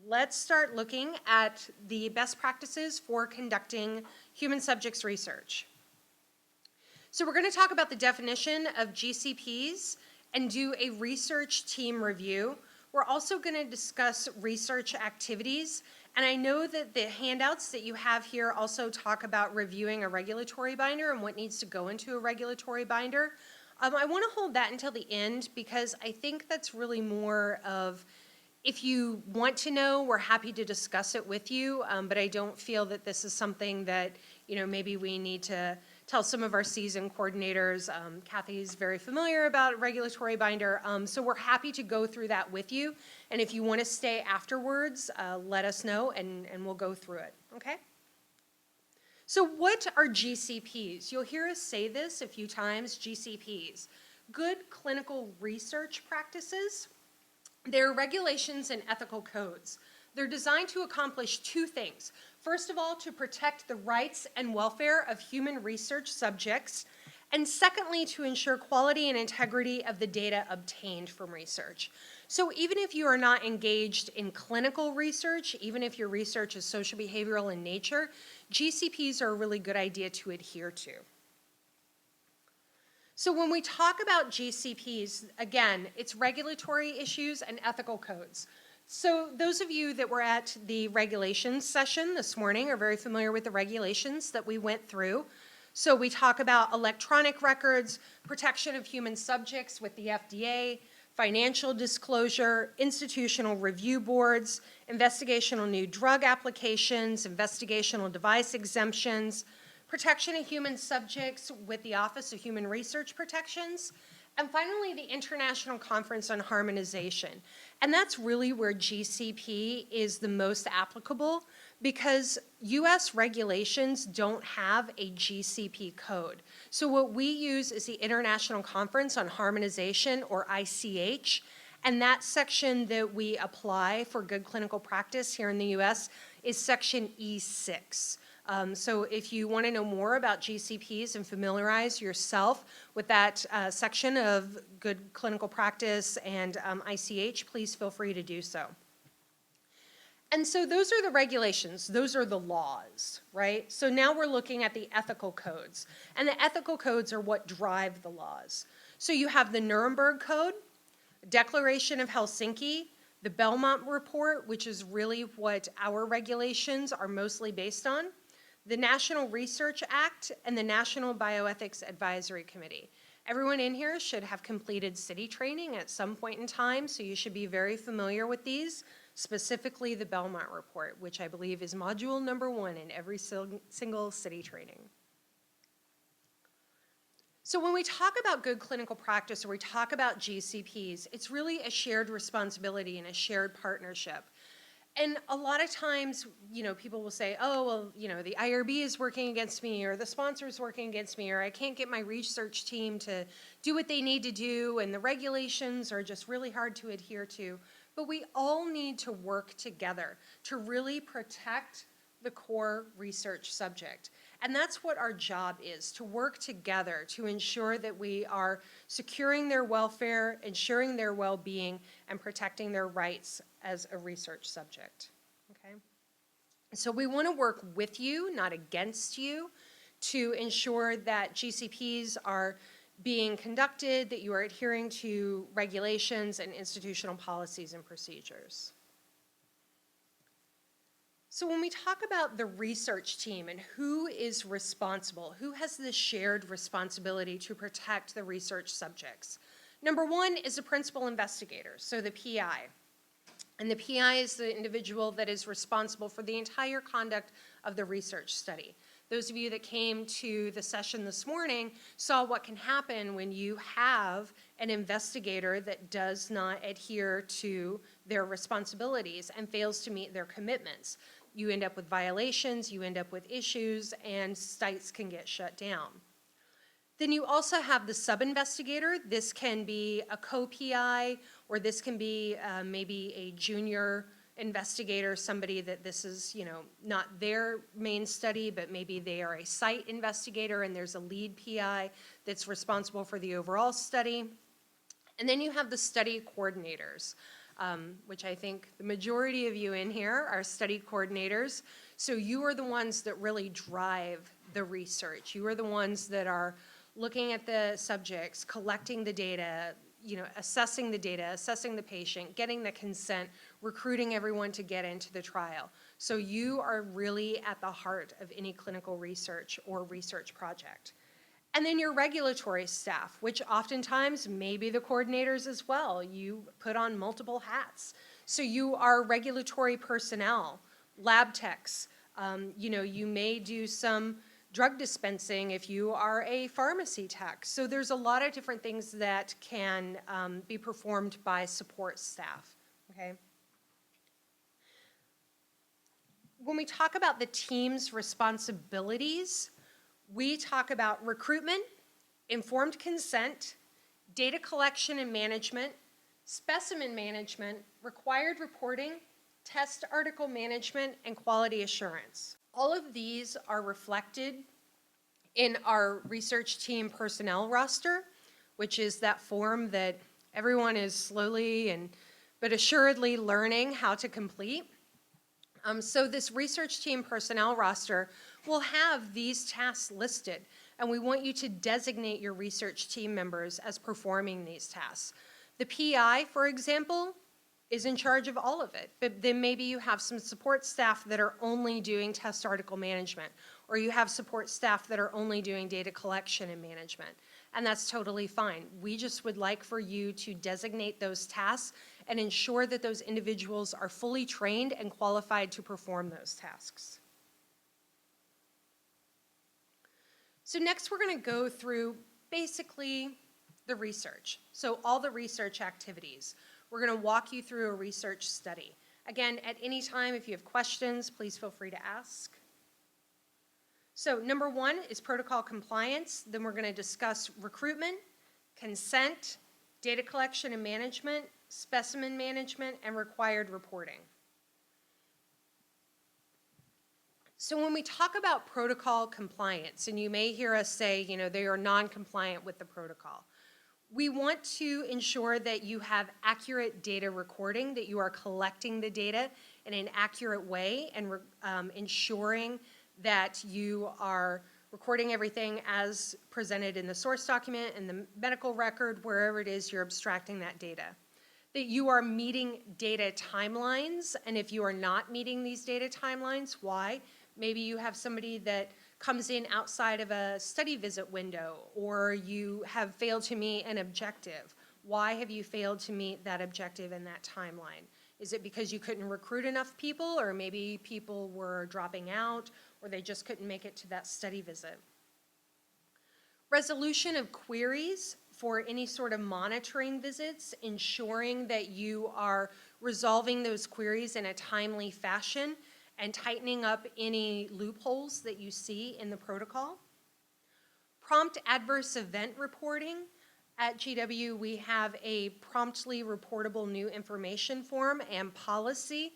let's start looking at the best practices for conducting human subjects research. So we're going to talk about the definition of GCPs and do a research team review. We're also going to discuss research activities, and I know that the handouts that you have here also talk about reviewing a regulatory binder and what needs to go into a regulatory binder. I want to hold that until the end because I think that's really more of, if you want to know, we're happy to discuss it with you, but I don't feel that this is something that, maybe we need to tell some of our seasoned coordinators. Kathy's very familiar about regulatory binder, so we're happy to go through that with you. And if you want to stay afterwards, let us know and we'll go through it, okay? So what are GCPs? You'll hear us say this a few times, GCPs. Good clinical research practices. They're regulations and ethical codes. They're designed to accomplish two things. First of all, to protect the rights and welfare of human research subjects, and secondly, to ensure quality and integrity of the data obtained from research. So even if you are not engaged in clinical research, even if your research is social behavioral in nature, GCPs are a really good idea to adhere to. So when we talk about GCPs, again, it's regulatory issues and ethical codes. So those of you that were at the regulations session this morning are very familiar with the regulations that we went through. So we talk about electronic records, protection of human subjects with the FDA, financial disclosure, institutional review boards, investigational new drug applications, investigational device exemptions, protection of human subjects with the Office of Human Research Protections, and finally, the International Conference on Harmonization. And that's really where GCP is the most applicable because US regulations don't have a GCP code. So what we use is the International Conference on Harmonization, or ICH, and that section that we apply for good clinical practice here in the US is section E6. So if you want to know more about GCPs and familiarize yourself with that section of good clinical practice and ICH, please feel free to do so. And so those are the regulations, those are the laws, right? So now we're looking at the ethical codes, and the ethical codes are what drive the laws. So you have the Nuremberg Code, Declaration of Helsinki, the Belmont Report, which is really what our regulations are mostly based on, the National Research Act, and the National Bioethics Advisory Committee. Everyone in here should have completed city training at some point in time, so you should be very familiar with these, specifically the Belmont Report, which I believe is module number 1 in every single city training. So when we talk about good clinical practice, or we talk about GCPs, it's really a shared responsibility and a shared partnership. And a lot of times, people will say, oh, well, the IRB is working against me, or the sponsor is working against me, or I can't get my research team to do what they need to do, and the regulations are just really hard to adhere to. But we all need to work together to really protect the core research subject. And that's what our job is, to work together to ensure that we are securing their welfare, ensuring their well-being, and protecting their rights as a research subject, okay? So we want to work with you, not against you, to ensure that GCPs are being conducted, that you are adhering to regulations and institutional policies and procedures. So when we talk about the research team and who is responsible, who has the shared responsibility to protect the research subjects? Number 1 is the principal investigator, so the PI. And the PI is the individual that is responsible for the entire conduct of the research study. Those of you that came to the session this morning saw what can happen when you have an investigator that does not adhere to their responsibilities and fails to meet their commitments. You end up with violations, you end up with issues, and sites can get shut down. Then you also have the sub-investigator. This can be a co-PI, or this can be maybe a junior investigator, somebody that this is, not their main study, but maybe they are a site investigator and there's a lead PI that's responsible for the overall study. And then you have the study coordinators. which I think the majority of you in here are study coordinators. So you are the ones that really drive the research. You are the ones that are looking at the subjects, collecting the data, assessing the data, assessing the patient, getting the consent, recruiting everyone to get into the trial. So you are really at the heart of any clinical research or research project. And then your regulatory staff, which oftentimes may be the coordinators as well. You put on multiple hats. So you are regulatory personnel, lab techs. You may do some drug dispensing if you are a pharmacy tech. So there's a lot of different things that can be performed by support staff, okay? When we talk about the team's responsibilities, we talk about recruitment, informed consent, data collection and management, specimen management, required reporting, test article management, and quality assurance. All of these are reflected in our research team personnel roster, which is that form that everyone is slowly but assuredly learning how to complete. So this research team personnel roster will have these tasks listed, and we want you to designate your research team members as performing these tasks. The PI, for example, is in charge of all of it, but then maybe you have some support staff that are only doing test article management, or you have support staff that are only doing data collection and management, and that's totally fine. We just would like for you to designate those tasks and ensure that those individuals are fully trained and qualified to perform those tasks. So next we're going to go through basically the research. So all the research activities. We're going to walk you through a research study. Again, at any time, if you have questions, please feel free to ask. So number one is protocol compliance. Then we're going to discuss recruitment, consent, data collection and management, specimen management, and required reporting. So when we talk about protocol compliance, and you may hear us say, they are non-compliant with the protocol, we want to ensure that you have accurate data recording, that you are collecting the data in an accurate way, and ensuring that you are recording everything as presented in the source document, in the medical record, wherever it is you're abstracting that data. That you are meeting data timelines, and if you are not meeting these data timelines, why? Maybe you have somebody that comes in outside of a study visit window, or you have failed to meet an objective. Why have you failed to meet that objective in that timeline? Is it because you couldn't recruit enough people, or maybe people were dropping out, or they just couldn't make it to that study visit? Resolution of queries for any sort of monitoring visits, ensuring that you are resolving those queries in a timely fashion and tightening up any loopholes that you see in the protocol. Prompt adverse event reporting. At GW, we have a promptly reportable new information form and policy.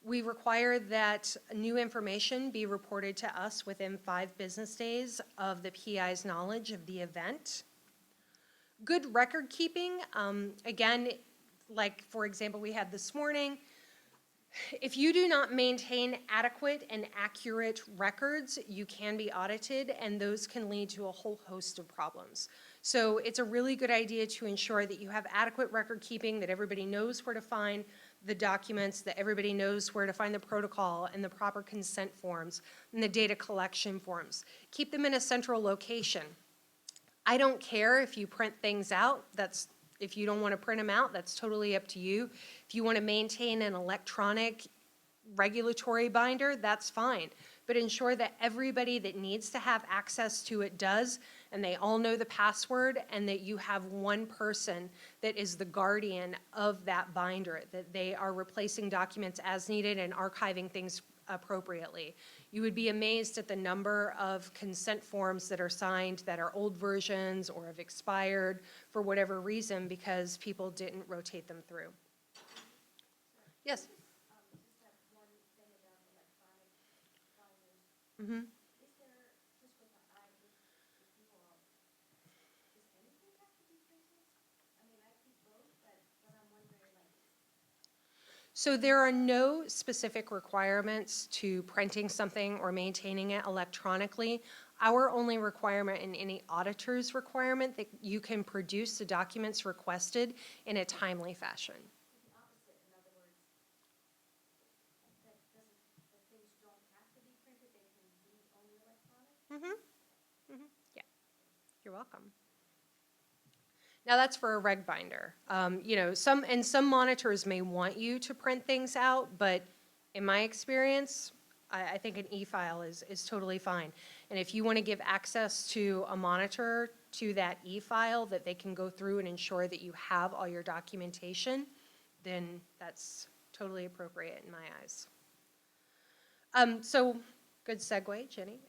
We require that new information be reported to us within 5 business days of the PI's knowledge of the event. Good record keeping, again, like for example we had this morning, if you do not maintain adequate and accurate records, you can be audited, and those can lead to a whole host of problems. So it's a really good idea to ensure that you have adequate record keeping, that everybody knows where to find the documents, that everybody knows where to find the protocol and the proper consent forms and the data collection forms. Keep them in a central location. I don't care if you print things out. If you don't want to print them out, that's totally up to you. If you want to maintain an electronic regulatory binder, that's fine. But ensure that everybody that needs to have access to it does, and they all know the password, and that you have one person that is the guardian of that binder, that they are replacing documents as needed and archiving things appropriately. You would be amazed at the number of consent forms that are signed that are old versions or have expired for whatever reason because people didn't rotate them through. Yes? Just that one thing about electronic binders. Mm-hmm. Is there, just with the if you all, does anything have to be printed? I mean, I keep both, but I'm wondering, like, So there are no specific requirements to printing something or maintaining it electronically. Our only requirement and any auditor's requirement that you can produce the documents requested in a timely fashion. The opposite, in other words, that things don't have to be printed, they can be only electronic? Yeah, you're welcome. Now that's for a reg binder. You know, some monitors may want you to print things out, but in my experience, I think an e-file is totally fine. And if you want to give access to a monitor to that e-file that they can go through and ensure that you have all your documentation, then that's totally appropriate in my eyes. So good segue, Jenny.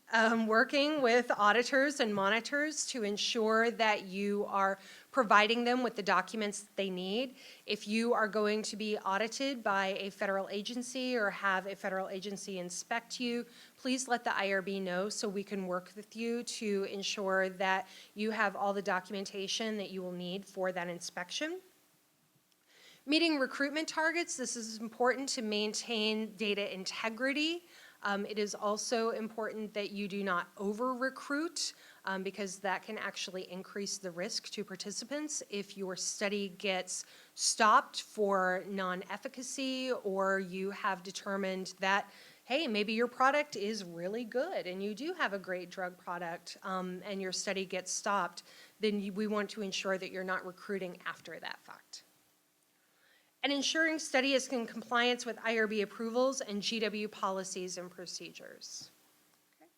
Working with auditors and monitors to ensure that you are providing them with the documents that they need. If you are going to be audited by a federal agency or have a federal agency inspect you, please let the IRB know so we can work with you to ensure that you have all the documentation that you will need for that inspection. Meeting recruitment targets, this is important to maintain data integrity. It is also important that you do not over-recruit because that can actually increase the risk to participants if your study gets stopped for non-efficacy or you have determined that, hey, maybe your product is really good and you do have a great drug product and your study gets stopped, then we want to ensure that you're not recruiting after that fact. And ensuring study is in compliance with IRB approvals and GW policies and procedures. Okay.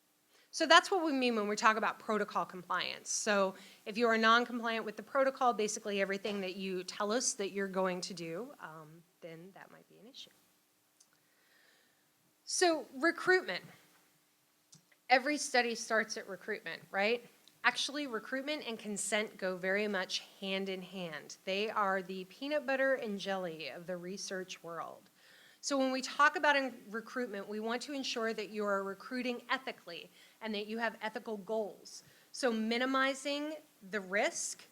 So that's what we mean when we talk about protocol compliance. So if you are non-compliant with the protocol, basically everything that you tell us that you're going to do, then that might be an issue. So recruitment. Every study starts at recruitment, right? Actually, recruitment and consent go very much hand in hand. They are the peanut butter and jelly of the research world. So when we talk about recruitment, we want to ensure that you are recruiting ethically and that you have ethical goals. So minimizing the risk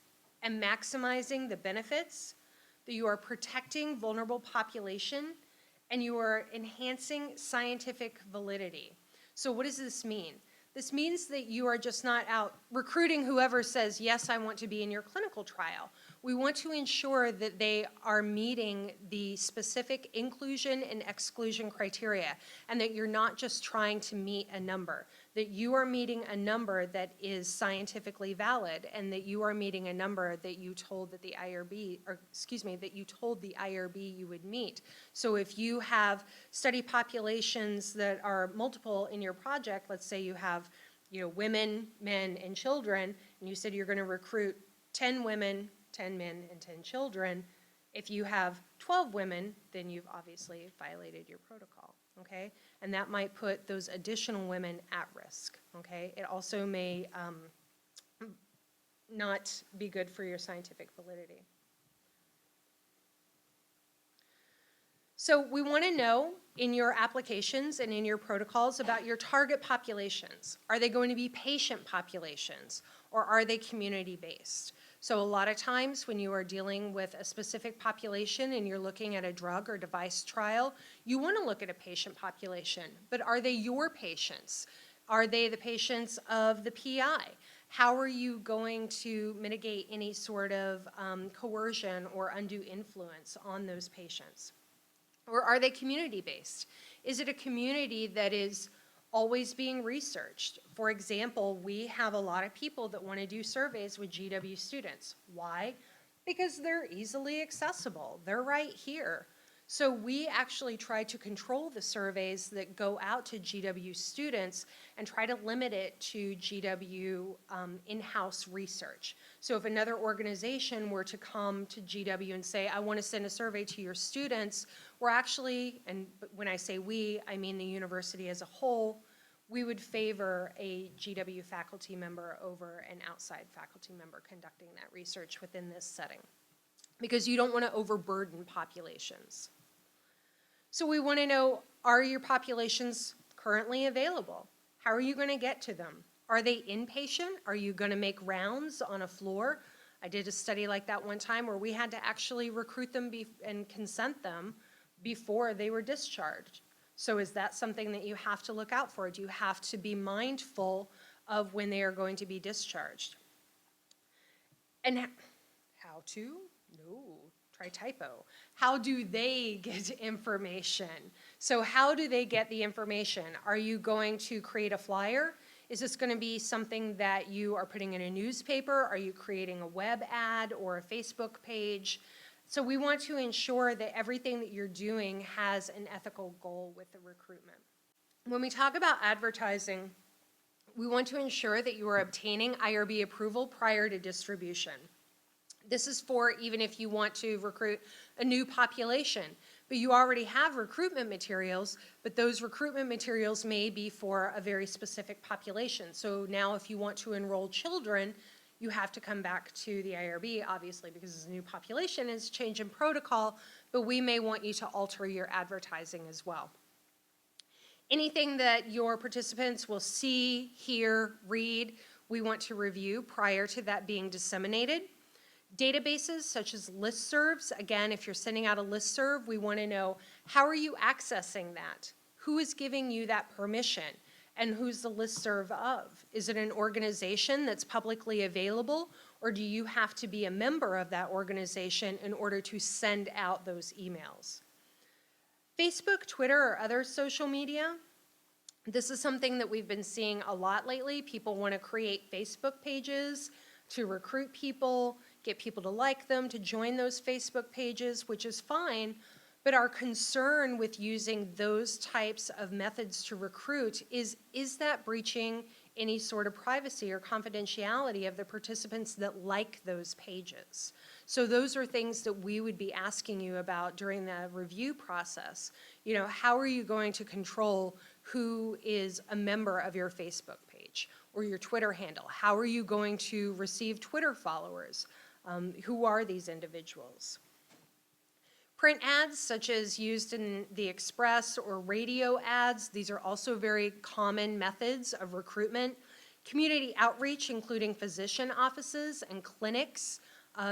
and maximizing the benefits, that you are protecting vulnerable population, and you are enhancing scientific validity. So what does this mean? This means that you are just not out recruiting whoever says, yes, I want to be in your clinical trial. We want to ensure that they are meeting the specific inclusion and exclusion criteria and that you're not just trying to meet a number, that you are meeting a number that is scientifically valid and that you are meeting a number that you told that the IRB, or excuse me, that you told the IRB you would meet. So if you have study populations that are multiple in your project, let's say you have women, men, and children, and you said you're going to recruit 10 women, 10 men, and 10 children. If you have 12 women, then you've obviously violated your protocol, okay? And that might put those additional women at risk, okay? It also may not be good for your scientific validity. So we want to know in your applications and in your protocols about your target populations. Are they going to be patient populations or are they community-based? So a lot of times when you are dealing with a specific population and you're looking at a drug or device trial, you want to look at a patient population, but are they your patients? Are they the patients of the PI? How are you going to mitigate any sort of coercion or undue influence on those patients? Or are they community-based? Is it a community that is always being researched? For example, we have a lot of people that want to do surveys with GW students. Why? Because they're easily accessible. They're right here. So we actually try to control the surveys that go out to GW students and try to limit it to GW in-house research. So if another organization were to come to GW and say, I want to send a survey to your students, we're actually, and when I say we, I mean the university as a whole, we would favor a GW faculty member over an outside faculty member conducting that research within this setting, because you don't want to overburden populations. So we want to know, are your populations currently available? How are you going to get to them? Are they inpatient? Are you going to make rounds on a floor? I did a study like that one time where we had to actually recruit them and consent them before they were discharged. So is that something that you have to look out for? Do you have to be mindful of when they are going to be discharged? And how to? No, try typo. How do they get information? So how do they get the information? Are you going to create a flyer? Is this going to be something that you are putting in a newspaper? Are you creating a web ad or a Facebook page? So we want to ensure that everything that you're doing has an ethical goal with the recruitment. When we talk about advertising, we want to ensure that you are obtaining IRB approval prior to distribution. This is for even if you want to recruit a new population, but you already have recruitment materials, but those recruitment materials may be for a very specific population. So now if you want to enroll children, you have to come back to the IRB, obviously, because it's a new population, it's a change in protocol, but we may want you to alter your advertising as well. Anything that your participants will see, hear, read, we want to review prior to that being disseminated. Databases such as listservs, again, if you're sending out a listserv, we want to know how are you accessing that? Who is giving you that permission? And who's the listserv of? Is it an organization that's publicly available, or do you have to be a member of that organization in order to send out those emails? Facebook, Twitter, or other social media, this is something that we've been seeing a lot lately. People want to create Facebook pages to recruit people, get people to like them, to join those Facebook pages, which is fine. But our concern with using those types of methods to recruit is that breaching any sort of privacy or confidentiality of the participants that like those pages? So those are things that we would be asking you about during the review process. You know, how are you going to control who is a member of your Facebook page or your Twitter handle? How are you going to receive Twitter followers? Who are these individuals? Print ads, such as used in the Express or radio ads, these are also very common methods of recruitment. Community outreach, including physician offices and clinics.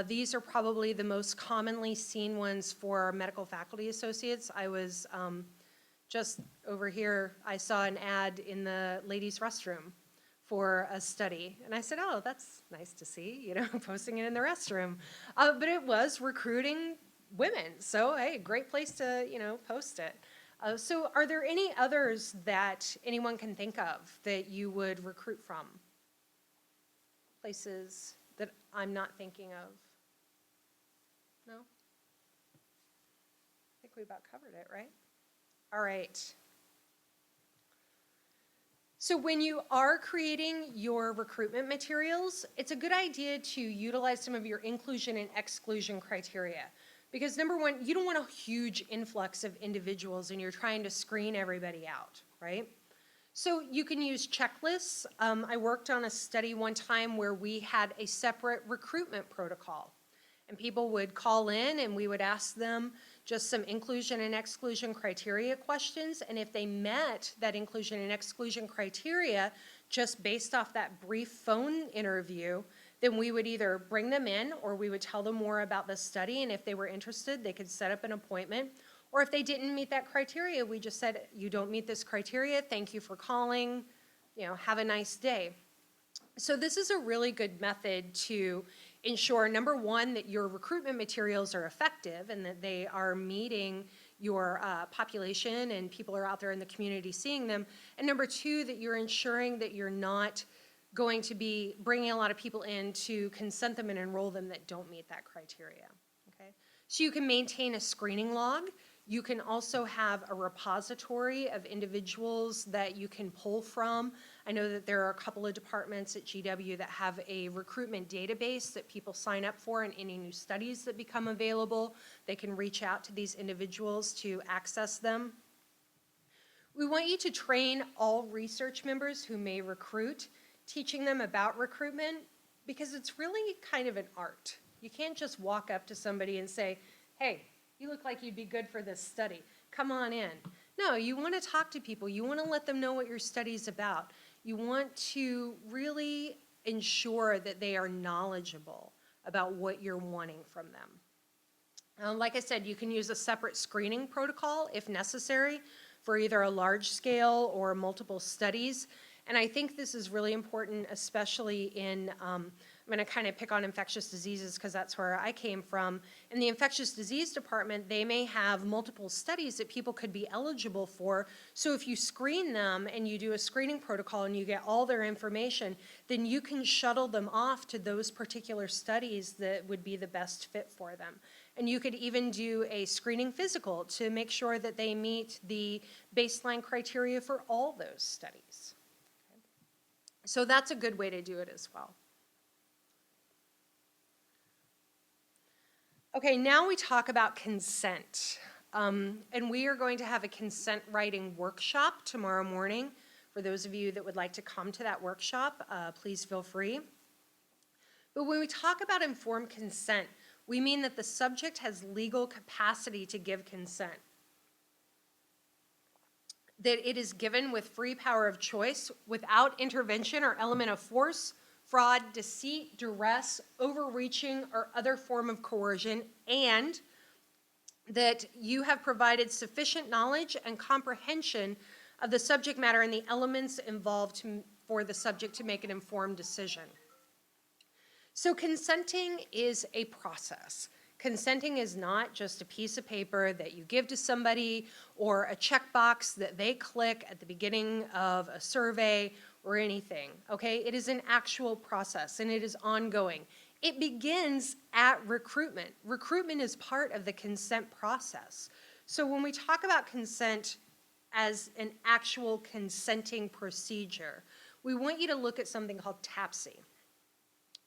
These are probably the most commonly seen ones for medical faculty associates. I was just over here, I saw an ad in the ladies' restroom for a study. And I said, oh, that's nice to see, you know, posting it in the restroom. But it was recruiting women. So, hey, great place to, you know, post it. So are there any others that anyone can think of that you would recruit from? Places that I'm not thinking of? No? I think we about covered it, right? All right. So when you are creating your recruitment materials, it's a good idea to utilize some of your inclusion and exclusion criteria. Because number one, you don't want a huge influx of individuals and you're trying to screen everybody out, right? So you can use checklists. I worked on a study one time where we had a separate recruitment protocol. And people would call in and we would ask them just some inclusion and exclusion criteria questions. And if they met that inclusion and exclusion criteria just based off that brief phone interview, then we would either bring them in or we would tell them more about the study. And if they were interested, they could set up an appointment. Or if they didn't meet that criteria, we just said, you don't meet this criteria. Thank you for calling. You know, have a nice day. So this is a really good method to ensure, number one, that your recruitment materials are effective and that they are meeting your population and people are out there in the community seeing them. And number two, that you're ensuring that you're not going to be bringing a lot of people in to consent them and enroll them that don't meet that criteria. Okay? So you can maintain a screening log. You can also have a repository of individuals that you can pull from. I know that there are a couple of departments at GW that have a recruitment database that people sign up for, and any new studies that become available, they can reach out to these individuals to access them. We want you to train all research members who may recruit, teaching them about recruitment, because it's really kind of an art. You can't just walk up to somebody and say, hey, you look like you'd be good for this study. Come on in. No, you want to talk to people. You want to let them know what your study's about. You want to really ensure that they are knowledgeable about what you're wanting from them. Like I said, you can use a separate screening protocol if necessary for either a large scale or multiple studies. And I think this is really important, especially in, I'm going to kind of pick on infectious diseases because that's where I came from. In the infectious disease department, they may have multiple studies that people could be eligible for. So if you screen them and you do a screening protocol and you get all their information, then you can shuttle them off to those particular studies that would be the best fit for them. And you could even do a screening physical to make sure that they meet the baseline criteria for all those studies. Okay. So that's a good way to do it as well. Okay, now we talk about consent. And we are going to have a consent writing workshop tomorrow morning. For those of you that would like to come to that workshop, please feel free. But when we talk about informed consent, we mean that the subject has legal capacity to give consent. That it is given with free power of choice, without intervention or element of force, fraud, deceit, duress, overreaching, or other form of coercion, and that you have provided sufficient knowledge and comprehension of the subject matter and the elements involved for the subject to make an informed decision. So consenting is a process. Consenting is not just a piece of paper that you give to somebody or a checkbox that they click at the beginning of a survey or anything, okay? It is an actual process and it is ongoing. It begins at recruitment. Recruitment is part of the consent process. So when we talk about consent as an actual consenting procedure, we want you to look at something called TAPSE.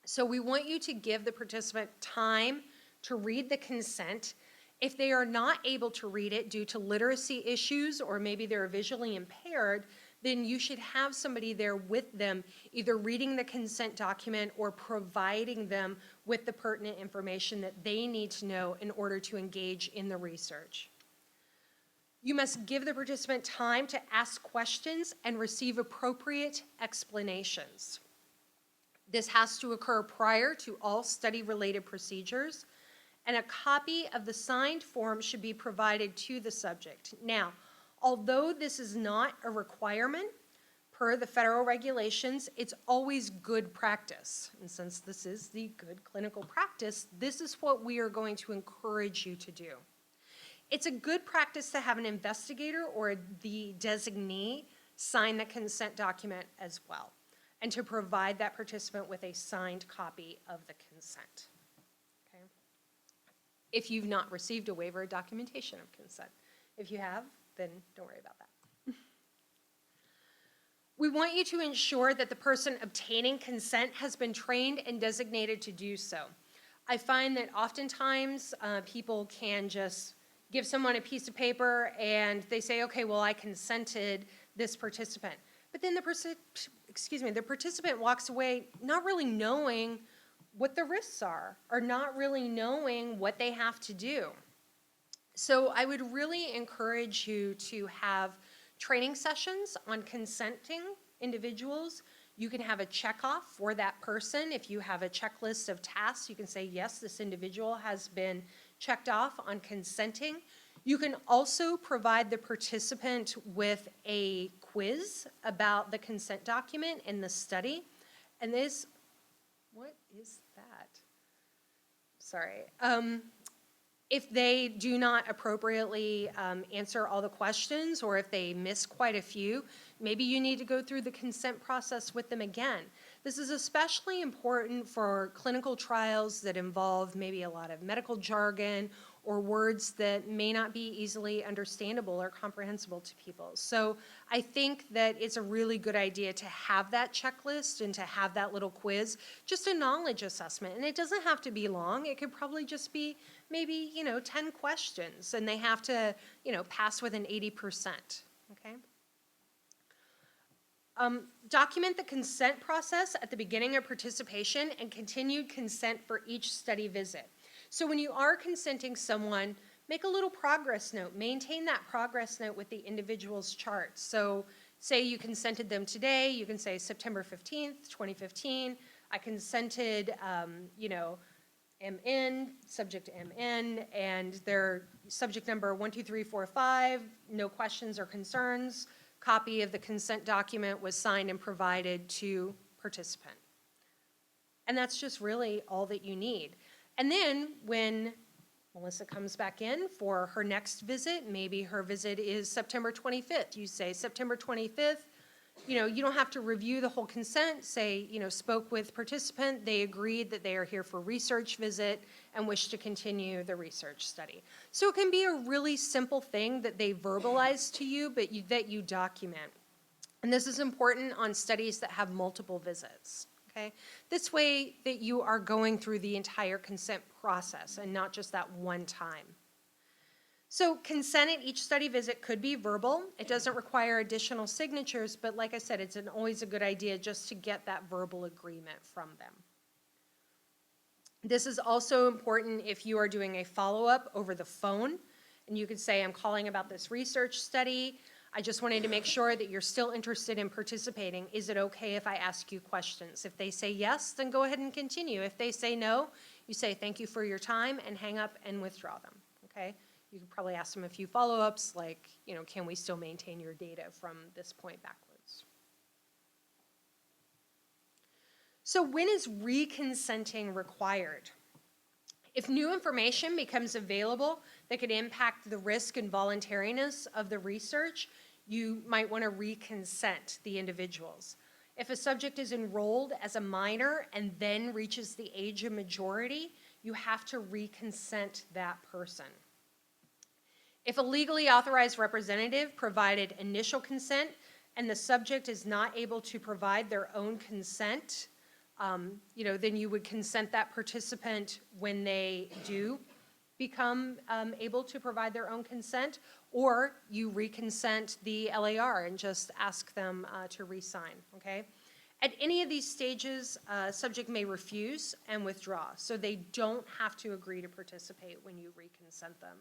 So we want you to give the participant time to read the consent. If they are not able to read it due to literacy issues or maybe they're visually impaired, then you should have somebody there with them, either reading the consent document or providing them with the pertinent information that they need to know in order to engage in the research. You must give the participant time to ask questions and receive appropriate explanations. This has to occur prior to all study-related procedures, and a copy of the signed form should be provided to the subject. Now, although this is not a requirement per the federal regulations, it's always good practice. And since this is the good clinical practice, this is what we are going to encourage you to do. It's a good practice to have an investigator or the designee sign the consent document as well, and to provide that participant with a signed copy of the consent. Okay? If you've not received a waiver, documentation of consent. If you have, then don't worry about that. We want you to ensure that the person obtaining consent has been trained and designated to do so. I find that oftentimes people can just give someone a piece of paper and they say, okay, well, I consented this participant. But then the participant walks away not really knowing what the risks are or not really knowing what they have to do. So I would really encourage you to have training sessions on consenting individuals. You can have a checkoff for that person. If you have a checklist of tasks, you can say, yes, this individual has been checked off on consenting. You can also provide the participant with a quiz about the consent document and the study. And this, what is that? Sorry. If they do not appropriately answer all the questions, or if they miss quite a few, maybe you need to go through the consent process with them again. This is especially important for clinical trials that involve maybe a lot of medical jargon or words that may not be easily understandable or comprehensible to people. So I think that it's a really good idea to have that checklist and to have that little quiz, just a knowledge assessment. And it doesn't have to be long. It could probably just be maybe, 10 questions, and they have to, pass with an 80%, okay? Document the consent process at the beginning of participation and continued consent for each study visit. So when you are consenting someone, make a little progress note. Maintain that progress note with the individual's chart. So say you consented them today, you can say September 15th, 2015, I consented, MN, subject MN, and their subject number 12345, no questions or concerns. Copy of the consent document was signed and provided to participant. And that's just really all that you need. And then when Melissa comes back in for her next visit, maybe her visit is September 25th. You say September 25th, you don't have to review the whole consent, say, spoke with participant, they agreed that they are here for research visit and wish to continue the research study. So it can be a really simple thing that they verbalize to you, but that you document. And this is important on studies that have multiple visits, okay? This way that you are going through the entire consent process and not just that one time. So consent at each study visit could be verbal. It doesn't require additional signatures, but like I said, it's always a good idea just to get that verbal agreement from them. This is also important if you are doing a follow-up over the phone, and you could say, I'm calling about this research study. I just wanted to make sure that you're still interested in participating. Is it okay if I ask you questions? If they say yes, then go ahead and continue. If they say no, you say thank you for your time and hang up and withdraw them, okay? You could probably ask them a few follow-ups like, can we still maintain your data from this point backwards? So when is reconsenting required? If new information becomes available that could impact the risk and voluntariness of the research, you might want to reconsent the individuals. If a subject is enrolled as a minor and then reaches the age of majority, you have to reconsent that person. If a legally authorized representative provided initial consent and the subject is not able to provide their own consent, then you would consent that participant when they do become able to provide their own consent, or you reconsent the LAR and just ask them to re-sign, okay? At any of these stages, subject may refuse and withdraw, so they don't have to agree to participate when you reconsent them.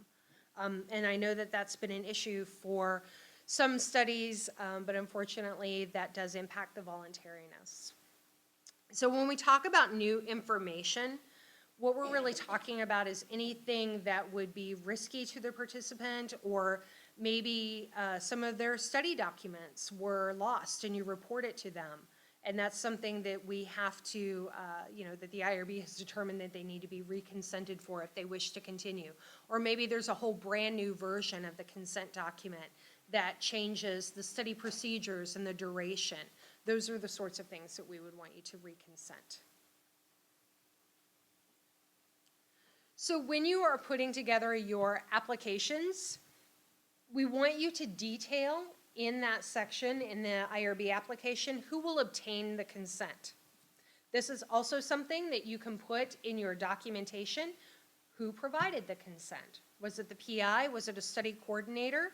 And I know that that's been an issue for some studies, but unfortunately that does impact the voluntariness. So when we talk about new information, what we're really talking about is anything that would be risky to the participant, or maybe some of their study documents were lost and you report it to them. And that's something that we have to, that the IRB has determined that they need to be reconsented for if they wish to continue. Or maybe there's a whole brand new version of the consent document that changes the study procedures and the duration. Those are the sorts of things that we would want you to reconsent. So when you are putting together your applications, we want you to detail in that section in the IRB application who will obtain the consent. This is also something that you can put in your documentation. Who provided the consent? Was it the PI? Was it a study coordinator?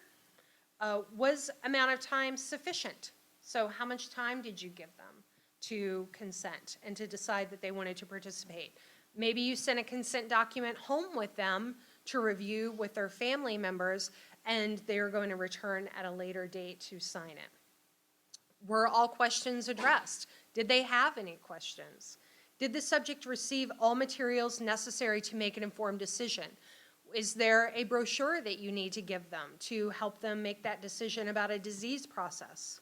Was amount of time sufficient? So how much time did you give them to consent and to decide that they wanted to participate? Maybe you sent a consent document home with them to review with their family members, and they're going to return at a later date to sign it. Were all questions addressed? Did they have any questions? Did the subject receive all materials necessary to make an informed decision? Is there a brochure that you need to give them to help them make that decision about a disease process?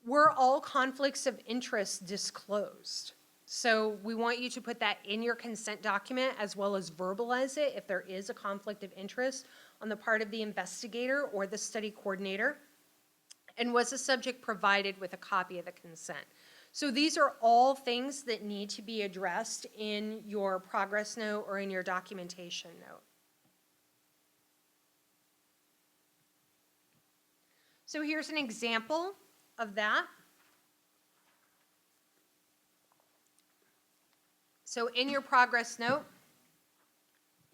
Were all conflicts of interest disclosed? So we want you to put that in your consent document as well as verbalize it if there is a conflict of interest on the part of the investigator or the study coordinator. And was the subject provided with a copy of the consent? So these are all things that need to be addressed in your progress note or in your documentation note. So here's an example of that. So in your progress note,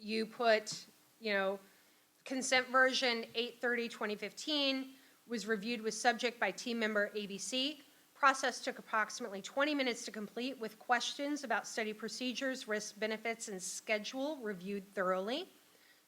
you put, consent version 8/30/2015 was reviewed with subject by team member ABC. Process took approximately 20 minutes to complete with questions about study procedures, risks, benefits, and schedule reviewed thoroughly.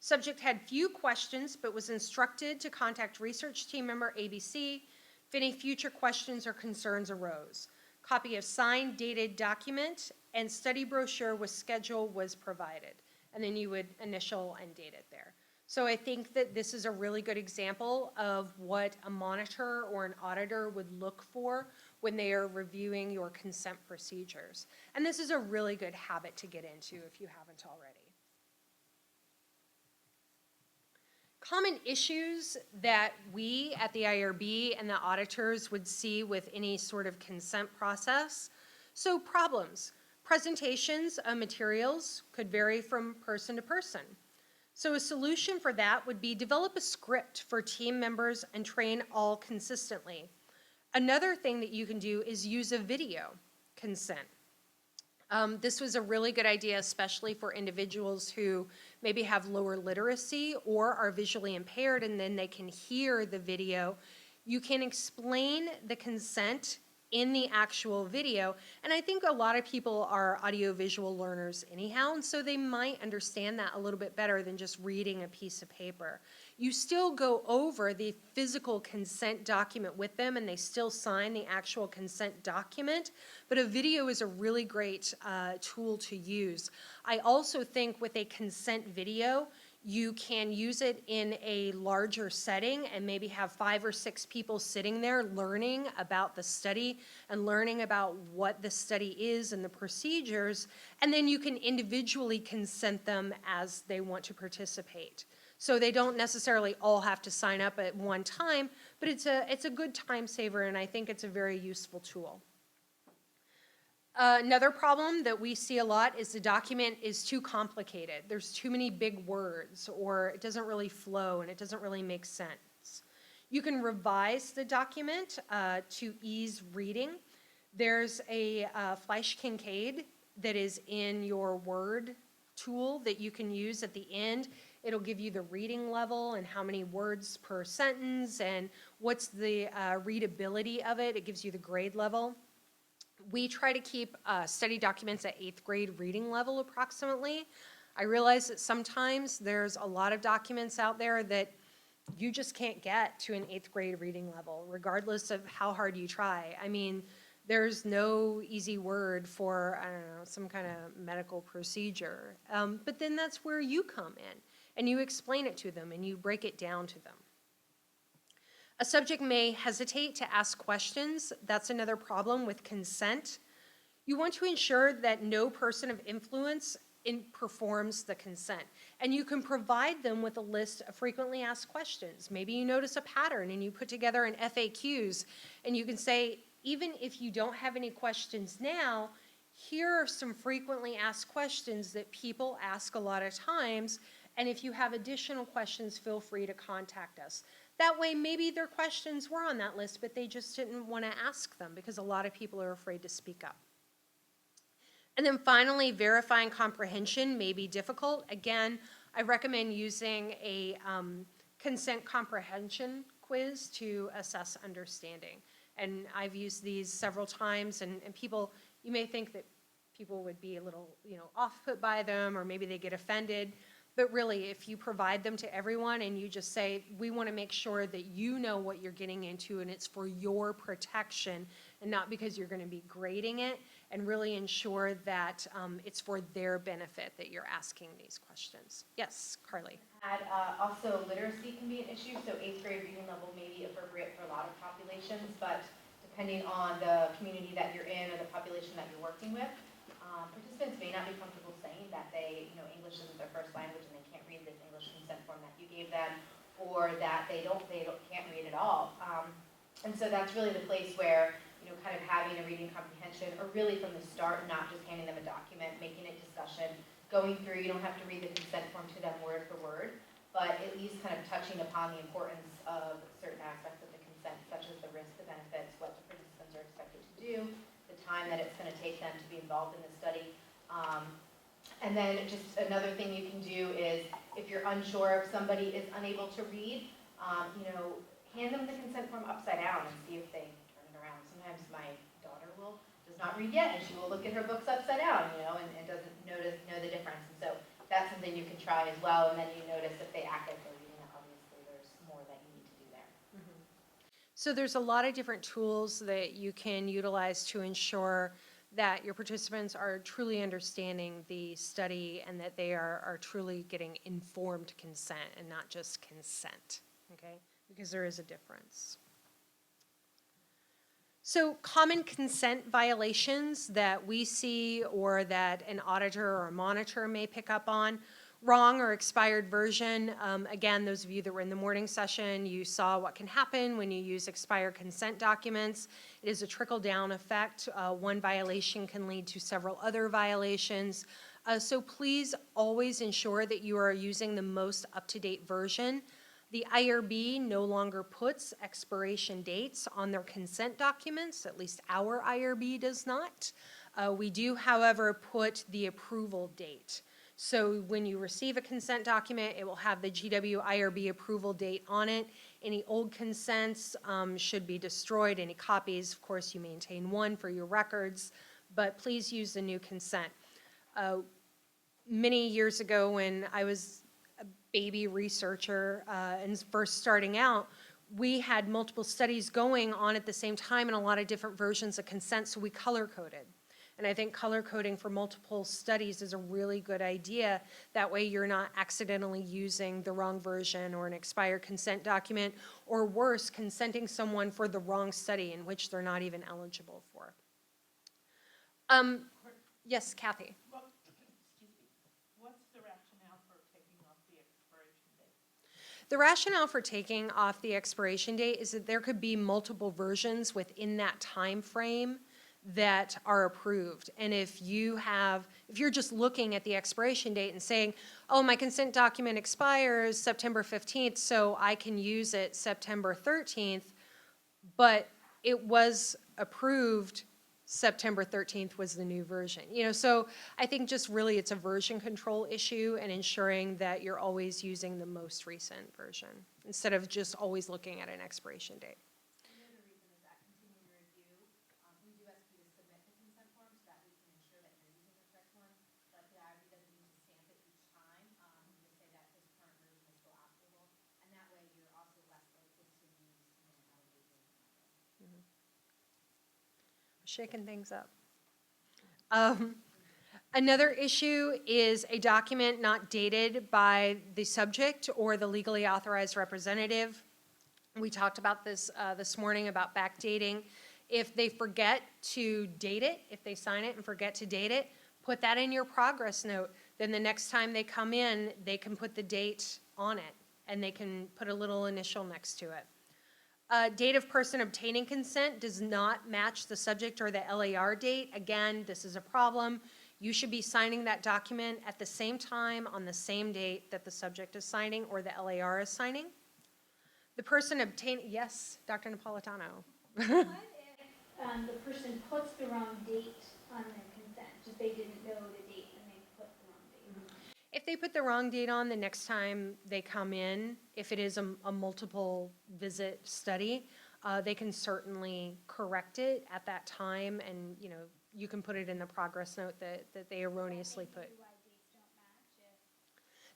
Subject had few questions, but was instructed to contact research team member ABC if any future questions or concerns arose. copy of signed dated document, and study brochure with schedule was provided. And then you would initial and date it there. So I think that this is a really good example of what a monitor or an auditor would look for when they are reviewing your consent procedures. And this is a really good habit to get into if you haven't already. Common issues that we at the IRB and the auditors would see with any sort of consent process. So problems. Presentations of materials could vary from person to person. So a solution for that would be develop a script for team members and train all consistently. Another thing that you can do is use a video consent. This was a really good idea, especially for individuals who maybe have lower literacy or are visually impaired, and then they can hear the video. You can explain the consent in the actual video, and I think a lot of people are audiovisual learners anyhow, and so they might understand that a little bit better than just reading a piece of paper. You still go over the physical consent document with them, and they still sign the actual consent document, but a video is a really great tool to use. I also think with a consent video, you can use it in a larger setting and maybe have 5 or 6 people sitting there learning about the study and learning about what the study is and the procedures, and then you can individually consent them as they want to participate. So they don't necessarily all have to sign up at one time, but it's a good time saver, and I think it's a very useful tool. Another problem that we see a lot is the document is too complicated. There's too many big words, or it doesn't really flow and it doesn't really make sense. You can revise the document to ease reading. There's a Fleisch Kincaid that is in your Word tool that you can use at the end. It'll give you the reading level and how many words per sentence and what's the readability of it. It gives you the grade level. We try to keep study documents at 8th grade reading level approximately. I realize that sometimes there's a lot of documents out there that you just can't get to an 8th grade reading level, regardless of how hard you try. I mean, there's no easy word for, I don't know, some kind of medical procedure. But then that's where you come in, and you explain it to them, and you break it down to them. A subject may hesitate to ask questions. That's another problem with consent. You want to ensure that no person of influence performs the consent. And you can provide them with a list of frequently asked questions. Maybe you notice a pattern and you put together an FAQs, and you can say, even if you don't have any questions now, here are some frequently asked questions that people ask a lot of times, and if you have additional questions, feel free to contact us. That way, maybe their questions were on that list, but they just didn't want to ask them because a lot of people are afraid to speak up. And then finally, verifying comprehension may be difficult. Again, I recommend using a consent comprehension quiz to assess understanding. And I've used these several times, and people, you may think that people would be a little, off-put by them, or maybe they get offended. But really, if you provide them to everyone and you just say, we want to make sure that you know what you're getting into and it's for your protection and not because you're going to be grading it, and really ensure that it's for their benefit that you're asking these questions. Yes, Carly. Also, literacy can be an issue, so 8th grade reading level may be appropriate for a lot of populations, but depending on the community that you're in or the population that you're working with, participants may not be comfortable saying that they, English isn't their first language and they can't read this English consent form that you gave them, or that they can't read at all. And so that's really the place where, kind of having a reading comprehension, or really from the start, not just handing them a document, making it discussion, going through, you don't have to read the consent form to them word for word, but at least kind of touching upon the importance of certain aspects of the consent, such as the risks, the benefits, what the participants are expected to do, the time that it's going to take them to be involved in the study. And then just another thing you can do is, if you're unsure if somebody is unable to read, hand them the consent form upside down and see if they turn it around. Sometimes my daughter does not read yet, and she will look at her books upside down, and doesn't know the difference. And so that's something you can try as well, and then you notice if they act like they're reading it, obviously there's more that you need to do there. So there's a lot of different tools that you can utilize to ensure that your participants are truly understanding the study and that they are truly getting informed consent and not just consent, okay? Because there is a difference. So common consent violations that we see or that an auditor or a monitor may pick up on: wrong or expired version. Again, those of you that were in the morning session, you saw what can happen when you use expired consent documents. It is a trickle-down effect. One violation can lead to several other violations. So please always ensure that you are using the most up-to-date version. The IRB no longer puts expiration dates on their consent documents, at least our IRB does not. We do, however, put the approval date. So when you receive a consent document, it will have the GW IRB approval date on it. Any old consents should be destroyed. Any copies, of course, you maintain one for your records, but please use the new consent. Many years ago when I was a baby researcher and first starting out, we had multiple studies going on at the same time and a lot of different versions of consent, so we color-coded. And I think color coding for multiple studies is a really good idea. That way you're not accidentally using the wrong version or an expired consent document, or worse, consenting someone for the wrong study in which they're not even eligible for. Yes, Kathy. What's the rationale for taking off the expiration date? The rationale for taking off the expiration date is that there could be multiple versions within that time frame that are approved. And if you're just looking at the expiration date and saying, oh, my consent document expires September 15th, so I can use it September 13th, but it was approved September 13th was the new version. So I think just really it's a version control issue and ensuring that you're always using the most recent version instead of just always looking at an expiration date. Another reason is that continuing review. We do ask you to submit the consent form so that we can ensure that you're using the correct one, but the IRB doesn't need to stamp it each time. We just say that this current version is still applicable, and that way you're also less likely to use an out-of-date version. Shaking things up. Another issue is a document not dated by the subject or the legally authorized representative. We talked about this this morning about backdating. If they forget to date it, if they sign it and forget to date it, put that in your progress note. Then the next time they come in, they can put the date on it and they can put a little initial next to it. Date of person obtaining consent does not match the subject or the LAR date. Again, this is a problem. You should be signing that document at the same time on the same date that the subject is signing or the LAR is signing. The person obtaining, yes, Dr. Napolitano. What if the person puts the wrong date on the consent, just they didn't know the date and they put the wrong date? If they put the wrong date on the next time they come in, if it is a multiple visit study, they can certainly correct it at that time, and you can put it in the progress note that they erroneously put. Why dates don't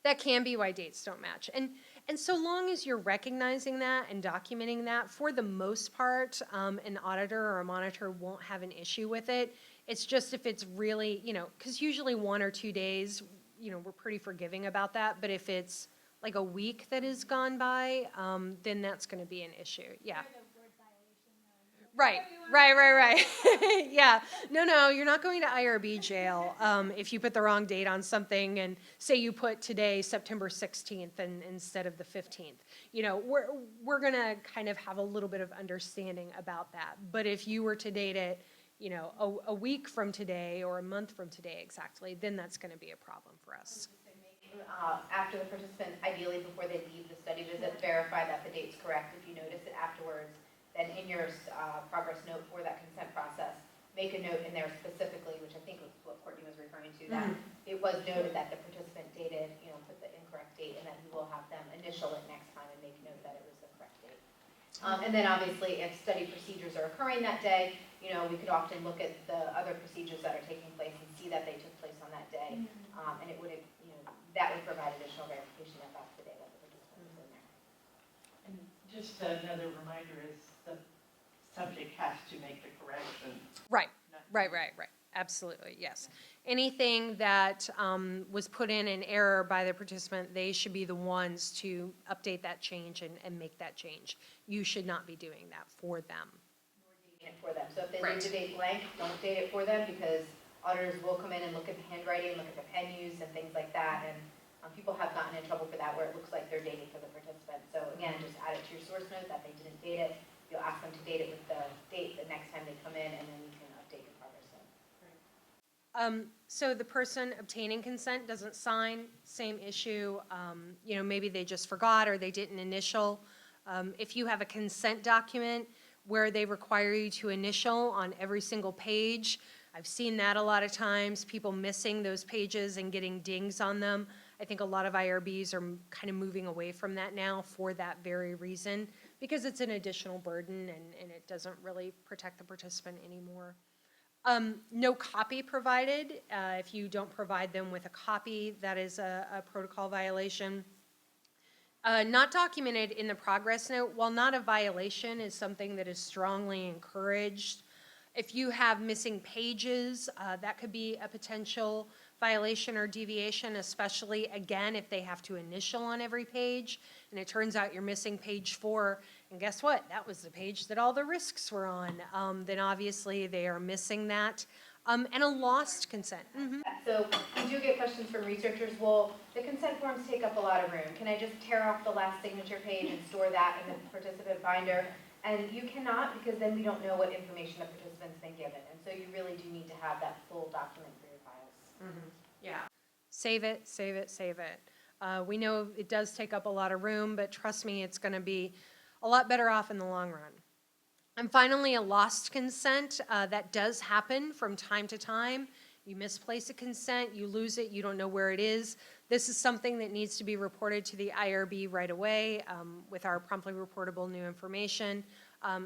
match That can be why dates don't match. And so long as you're recognizing that and documenting that, for the most part, an auditor or a monitor won't have an issue with it. It's just if it's really, because usually 1 or 2 days, we're pretty forgiving about that. But if it's like a week that has gone by, then that's going to be an issue. Yeah. Right. Yeah. No, you're not going to IRB jail if you put the wrong date on something and say you put today September 16th instead of the 15th. We're going to kind of have a little bit of understanding about that. But if you were to date it, a week from today or a month from today exactly, then that's going to be a problem for us. After the participant, ideally before they leave the study visit, verify that the date's correct. If you notice it afterwards, then in your progress note for that consent process, make a note in there specifically, which I think was what Courtney was referring to, that it was noted that the participant dated, put the incorrect date, and that you will have them initial it next time and make note that it was the correct date. And then obviously, if study procedures are occurring that day, we could often look at the other procedures that are taking place and see that they took place on that day, and it would, that would provide additional verification that that's the day that the participant was in there. And Just another reminder is the subject has to make the correction. Right, not- right, absolutely, yes. Anything that was put in an error by the participant, they should be the ones to update that change and make that change. You should not be doing that for them. Dating it for them. So if they Right. leave the date blank, don't date it for them, because auditors will come in and look at the handwriting, look at the pen use and things like that, and people have gotten in trouble for that where it looks like they're dating for the participant. So again, just add it to your source note that they didn't date it. You'll ask them to date it with the date the next time they come in, and then you can update your progress note. So the person obtaining consent doesn't sign, same issue. Maybe they just forgot or they didn't initial. If you have a consent document where they require you to initial on every single page, I've seen that a lot of times, people missing those pages and getting dings on them. I think a lot of IRBs are kind of moving away from that now for that very reason, because it's an additional burden and it doesn't really protect the participant anymore. No copy provided. If you don't provide them with a copy, that is a protocol violation. Not documented in the progress note, while not a violation, is something that is strongly encouraged. If you have missing pages, that could be a potential violation or deviation, especially, again, if they have to initial on every page, and it turns out you're missing page 4, and guess what? That was the page that all the risks were on. Then obviously they are missing that. And a lost consent. Mm-hmm. So we do get questions from researchers, well, the consent forms take up a lot of room. Can I just tear off the last signature page and store that in the participant binder? And you cannot, because then we don't know what information the participant's been given. And so you really do need to have that full document for your files. Mm-hmm. Yeah. Save it, save it, save it. We know it does take up a lot of room, but trust me, it's going to be a lot better off in the long run. And finally, a lost consent. That does happen from time to time. You misplace a consent, you lose it, you don't know where it is. This is something that needs to be reported to the IRB right away with our promptly reportable new information,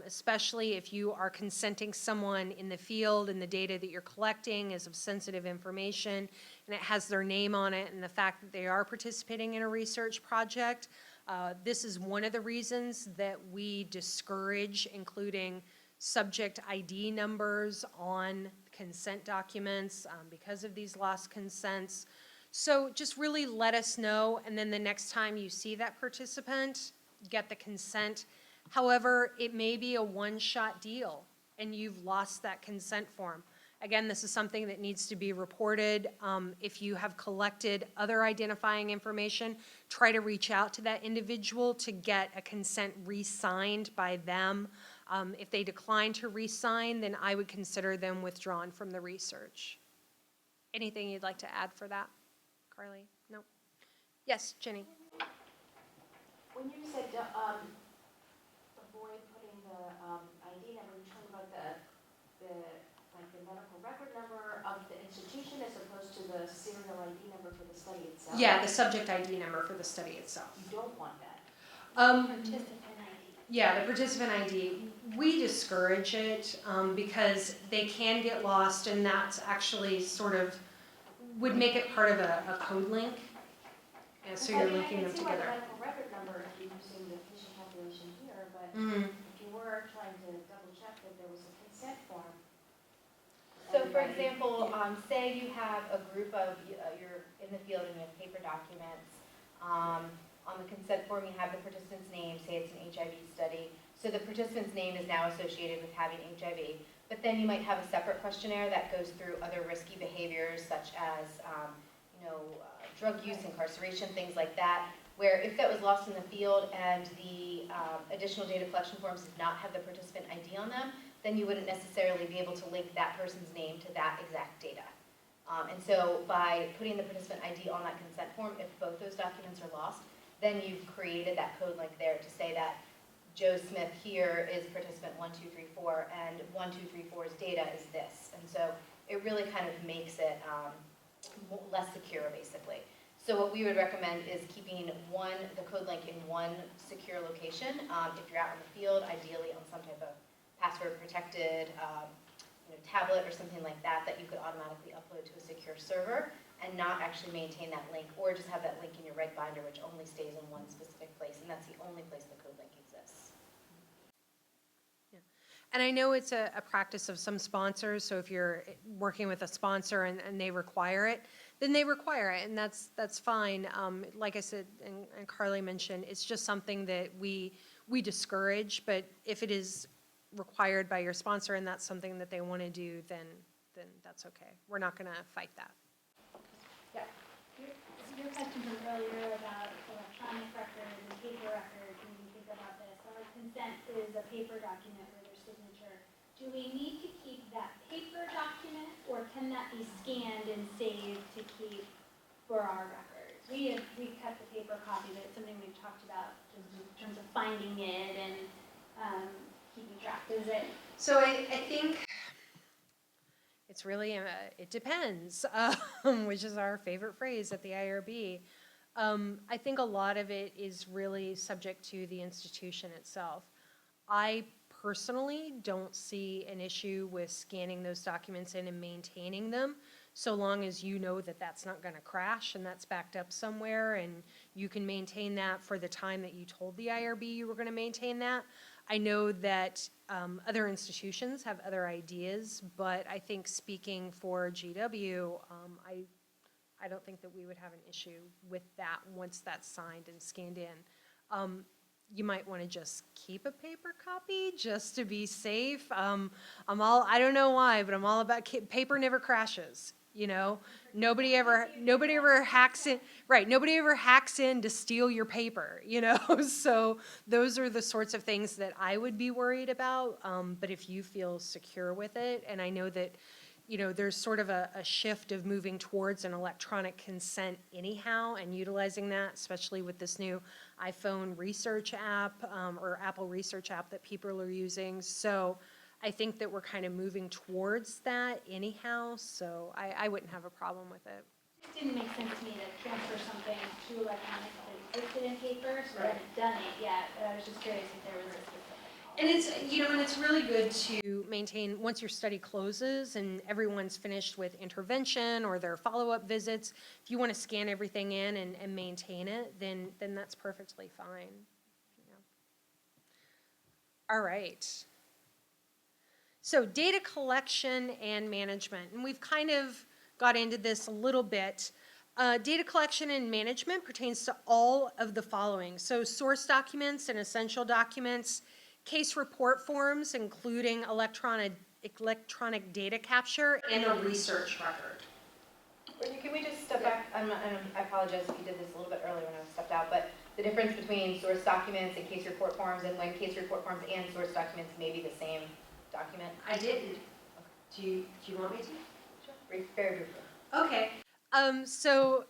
especially if you are consenting someone in the field and the data that you're collecting is of sensitive information and it has their name on it and the fact that they are participating in a research project. This is one of the reasons that we discourage including subject ID numbers on consent documents because of these lost consents. So just really let us know, and then the next time you see that participant, get the consent. However, it may be a one-shot deal, and you've lost that consent form. Again, this is something that needs to be reported. If you have collected other identifying information, try to reach out to that individual to get a consent re-signed by them. If they decline to re-sign, then I would consider them withdrawn from the research. Anything you'd like to add for that, Carly? No? Yes, Jenny? When you said avoid putting the ID number, you're talking about the medical record number of the institution as opposed to the serial ID number for the study itself? Yeah, the subject ID number for the study itself. You don't want that. Participant ID. Yeah, the participant ID, we discourage it because they can get lost, and that's actually sort of would make it part of a code link. And so you're linking them I can see why the together. medical record number, if you're using the patient population here, but Mhm. if you were trying to double check that there was a consent form. So for example, say you have a group of, you're in the field and you have paper documents. On the consent form, you have the participant's name, say it's an HIV study. So the participant's name is now associated with having HIV. But then you might have a separate questionnaire that goes through other risky behaviors such as, drug use, incarceration, things like that, where if that was lost in the field and the additional data collection forms did not have the participant ID on them, then you wouldn't necessarily be able to link that person's name to that exact data. And so by putting the participant ID on that consent form, if both those documents are lost, then you've created that code link there to say that Joe Smith here is participant 1234 and 1234's data is this. And so it really kind of makes it less secure, basically. So what we would recommend is keeping the code link in one secure location. If you're out in the field, ideally on some type of password protected tablet or something like that you could automatically upload to a secure server and not actually maintain that link, or just have that link in your red binder which only stays in one specific place, and that's the only place the code link exists. And I know it's a practice of some sponsors, so if you're working with a sponsor and they require it, then they require it, and that's fine. Like I said, and Carly mentioned, it's just something that we discourage, but if it is required by your sponsor and that's something that they want to do, then that's okay. We're not going to fight that. Yeah. Your question from earlier about electronic records and paper records, when you think about this, our consent is a paper document with their signature. Do we need to keep that paper document, or can that be scanned and saved to keep for our records? We kept the paper copy, but it's something we've talked about just in terms of finding it and keeping track. Is it? So I think it's really, it depends, which is our favorite phrase at the IRB. I think a lot of it is really subject to the institution itself. I personally don't see an issue with scanning those documents in and maintaining them, so long as you know that that's not going to crash and that's backed up somewhere and you can maintain that for the time that you told the IRB you were going to maintain that. I know that other institutions have other ideas, but I think speaking for GW, I don't think that we would have an issue with that once that's signed and scanned in. You might want to just keep a paper copy just to be safe. I don't know why, but I'm all about paper never crashes. You know, nobody ever hacks in, right? Nobody ever hacks in to steal your paper, you know? So those are the sorts of things that I would be worried about. But if you feel secure with it, and I know that, you know, there's sort of a shift of moving towards an electronic consent anyhow and utilizing that, especially with this new iPhone research app or Apple research app that people are using. So I think that we're kind of moving towards that anyhow, so I wouldn't have a problem with it. It didn't make sense to me to transfer something to electronic that existed in paper, so I Right. haven't done it yet, but I was just curious if there was a specific. And it's, you know, and it's really good to maintain, once your study closes and everyone's finished with intervention or their follow-up visits, if you want to scan everything in and maintain it, then that's perfectly fine. Yeah. All right. So data collection and management, and we've kind of got into this a little bit. Data collection and management pertains to all of the following. So source documents and essential documents, case report forms, including electronic data capture, and a research record. Brittany, can we just step back? I apologize if you did this a little bit earlier when I stepped out, but the difference between source documents and case report forms, and when case report forms and source documents may be the same document? I didn't. Do you want me to? Sure. Very briefly. Okay. So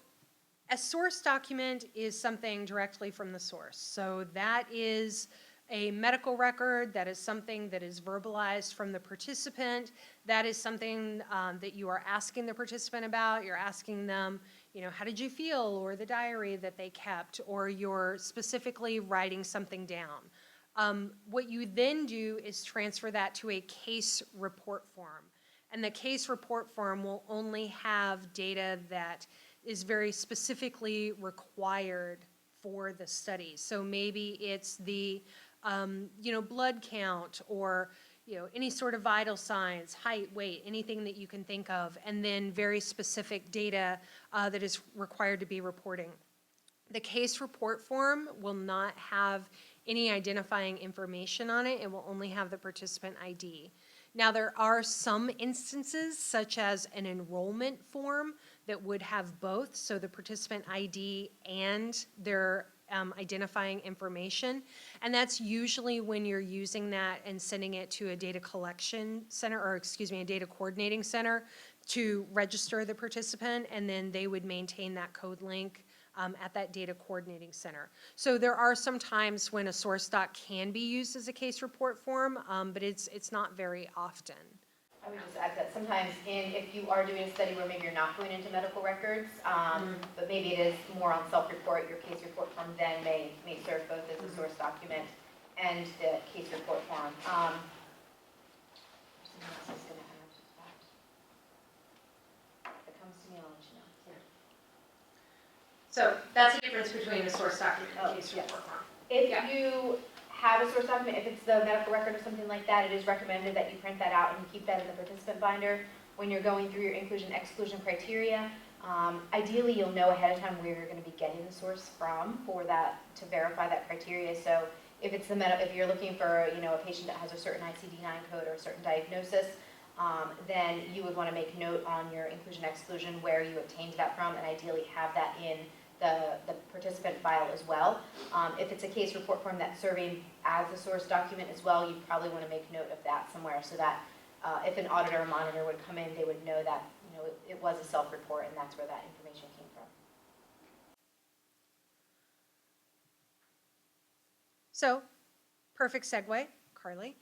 a source document is something directly from the source. So that is a medical record, that is something that is verbalized from the participant, that is something that you are asking the participant about. You're asking them, you know, how did you feel, or the diary that they kept, or you're specifically writing something down. What you then do is transfer that to a case report form. And the case report form will only have data that is very specifically required for the study. So maybe it's the, you know, blood count, or, you know, any sort of vital signs, height, weight, anything that you can think of, and then very specific data that is required to be reporting. The case report form will not have any identifying information on it. It will only have the participant ID. Now, there are some instances, such as an enrollment form, that would have both, so the participant ID and their identifying information. And that's usually when you're using that and sending it to a data collection center, or excuse me, a data coordinating center to register the participant, and then they would maintain that code link at that data coordinating center. So there are some times when a source doc can be used as a case report form, but it's not very often. I would just add that sometimes if you are doing a study where maybe you're not going into medical records, but maybe it is more on self-report, your case report form then may serve both as a source document and the case report form. Something else I was going to add to that. If it comes to me, I'll let you know. So that's the difference between a source document and a case yes. report form. If Yeah. you have a source document, if it's the medical record or something like that, it is recommended that you print that out and you keep that in the participant binder when you're going through your inclusion-exclusion criteria. Ideally, you'll know ahead of time where you're going to be getting the source from for that, to verify that criteria. So if it's if you're looking for, a patient that has a certain ICD-9 code or a certain diagnosis, then you would want to make note on your inclusion-exclusion where you obtained that from, and ideally have that in the participant file as well. If it's a case report form that's serving as a source document as well, you probably want to make note of that somewhere so that if an auditor or monitor would come in, they would know that it was a self-report and that's where that information came from. So, perfect segue, Carly.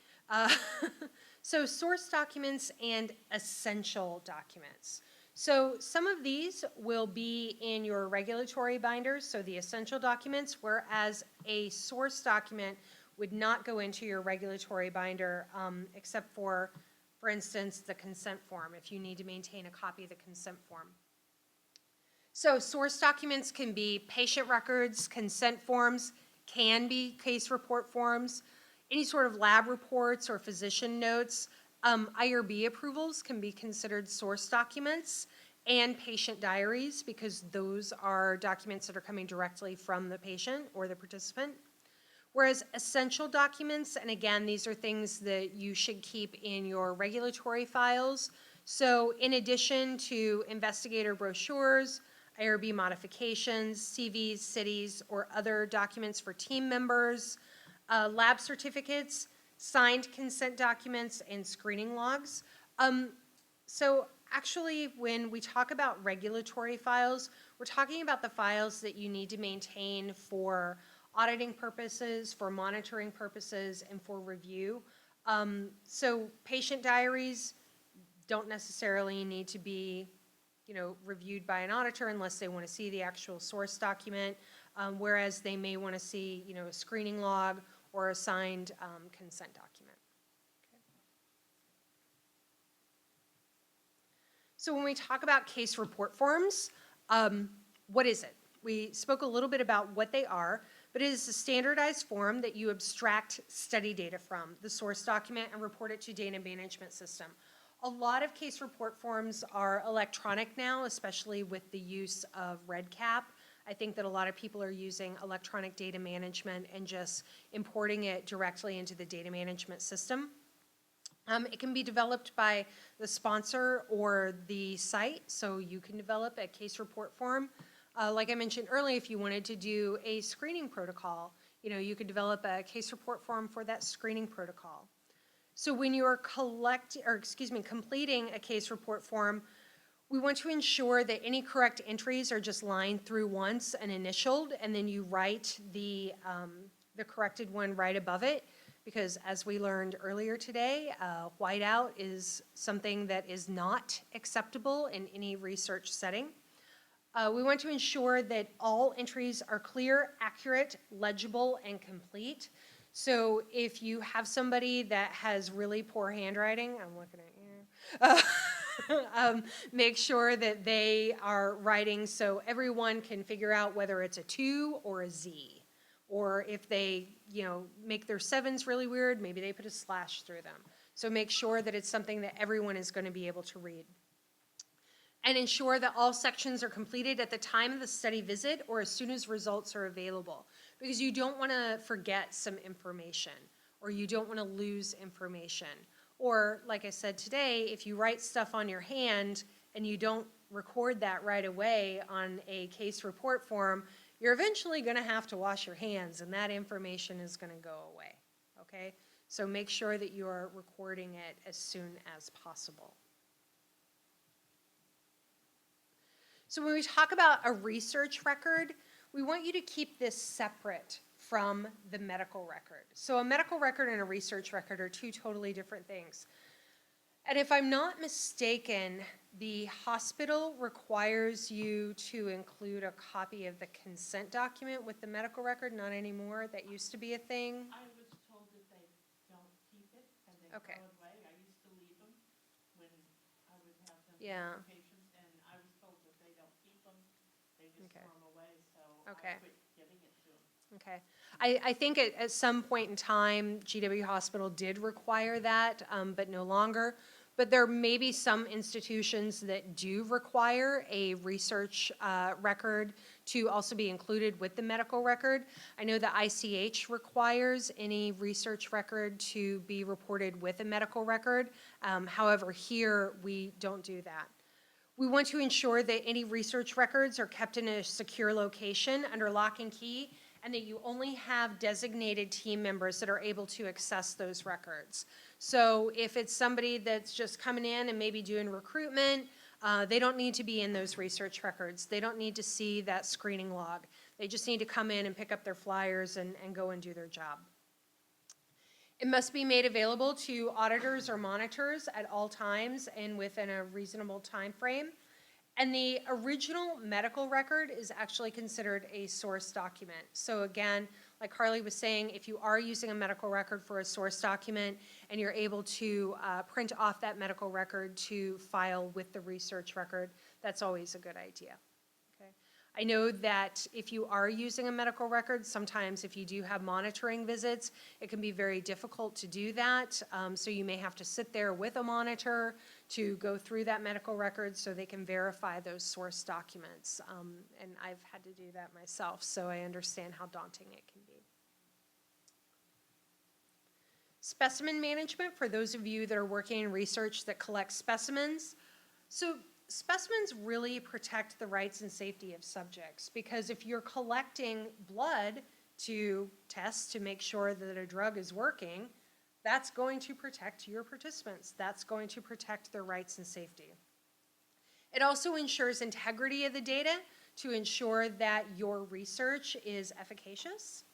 So source documents and essential documents. So some of these will be in your regulatory binders, so the essential documents, whereas a source document would not go into your regulatory binder except for instance, the consent form, if you need to maintain a copy of the consent form. So source documents can be patient records, consent forms, can be case report forms, any sort of lab reports or physician notes. IRB approvals can be considered source documents, and patient diaries, because those are documents that are coming directly from the patient or the participant. Whereas essential documents, and again, these are things that you should keep in your regulatory files. So in addition to investigator brochures, IRB modifications, CVs, cities, or other documents for team members, lab certificates, signed consent documents, and screening logs. So actually, when we talk about regulatory files, we're talking about the files that you need to maintain for auditing purposes, for monitoring purposes, and for review. So patient diaries don't necessarily need to be reviewed by an auditor unless they want to see the actual source document, whereas they may want to see a screening log or a signed consent document. Okay. So when we talk about case report forms, what is it? We spoke a little bit about what they are, but it is a standardized form that you abstract study data from, the source document, and report it to data management system. A lot of case report forms are electronic now, especially with the use of REDCap. I think that a lot of people are using electronic data management and just importing it directly into the data management system. It can be developed by the sponsor or the site, so you can develop a case report form. Like I mentioned earlier, if you wanted to do a screening protocol, you could develop a case report form for that screening protocol. So when you're completing a case report form, we want to ensure that any correct entries are just lined through once and initialed, and then you write the corrected one right above it, because as we learned earlier today, whiteout is something that is not acceptable in any research setting. We want to ensure that all entries are clear, accurate, legible, and complete. So if you have somebody that has really poor handwriting, I'm looking at you, make sure that they are writing so everyone can figure out whether it's a 2 or a Z. Or if they, make their 7s really weird, maybe they put a slash through them. So make sure that it's something that everyone is going to be able to read. And ensure that all sections are completed at the time of the study visit or as soon as results are available. Because you don't want to forget some information, or you don't want to lose information. Or, like I said today, if you write stuff on your hand and you don't record that right away on a case report form, you're eventually going to have to wash your hands, and that information is going to go away, okay? So make sure that you are recording it as soon as possible. So when we talk about a research record, we want you to keep this separate from the medical record. So a medical record and a research record are two totally different things. And if I'm not mistaken, the hospital requires you to include a copy of the consent document with the medical record. Not anymore. That used to be a thing. I was told that they don't keep it and they Okay. throw it away. I used to leave them when I would have them Yeah. for patients, and I was told that they don't keep them. They just Okay. throw them away, so Okay. I quit giving it to them. Okay. I think at some point in time, GW Hospital did require that, but no longer. But there may be some institutions that do require a research record to also be included with the medical record. I know that ICH requires any research record to be reported with a medical record. However, here we don't do that. We want to ensure that any research records are kept in a secure location under lock and key, and that you only have designated team members that are able to access those records. So if it's somebody that's just coming in and maybe doing recruitment, they don't need to be in those research records. They don't need to see that screening log. They just need to come in and pick up their flyers and go and do their job. It must be made available to auditors or monitors at all times and within a reasonable time frame. And the original medical record is actually considered a source document. So again, like Harley was saying, if you are using a medical record for a source document and you're able to print off that medical record to file with the research record, that's always a good idea. Okay. I know that if you are using a medical record, sometimes if you do have monitoring visits, it can be very difficult to do that. So you may have to sit there with a monitor to go through that medical record so they can verify those source documents. And I've had to do that myself, so I understand how daunting it can be. Specimen management, for those of you that are working in research that collects specimens. So specimens really protect the rights and safety of subjects, because if you're collecting blood to test to make sure that a drug is working, that's going to protect your participants. That's going to protect their rights and safety. It also ensures integrity of the data to ensure that your research is efficacious,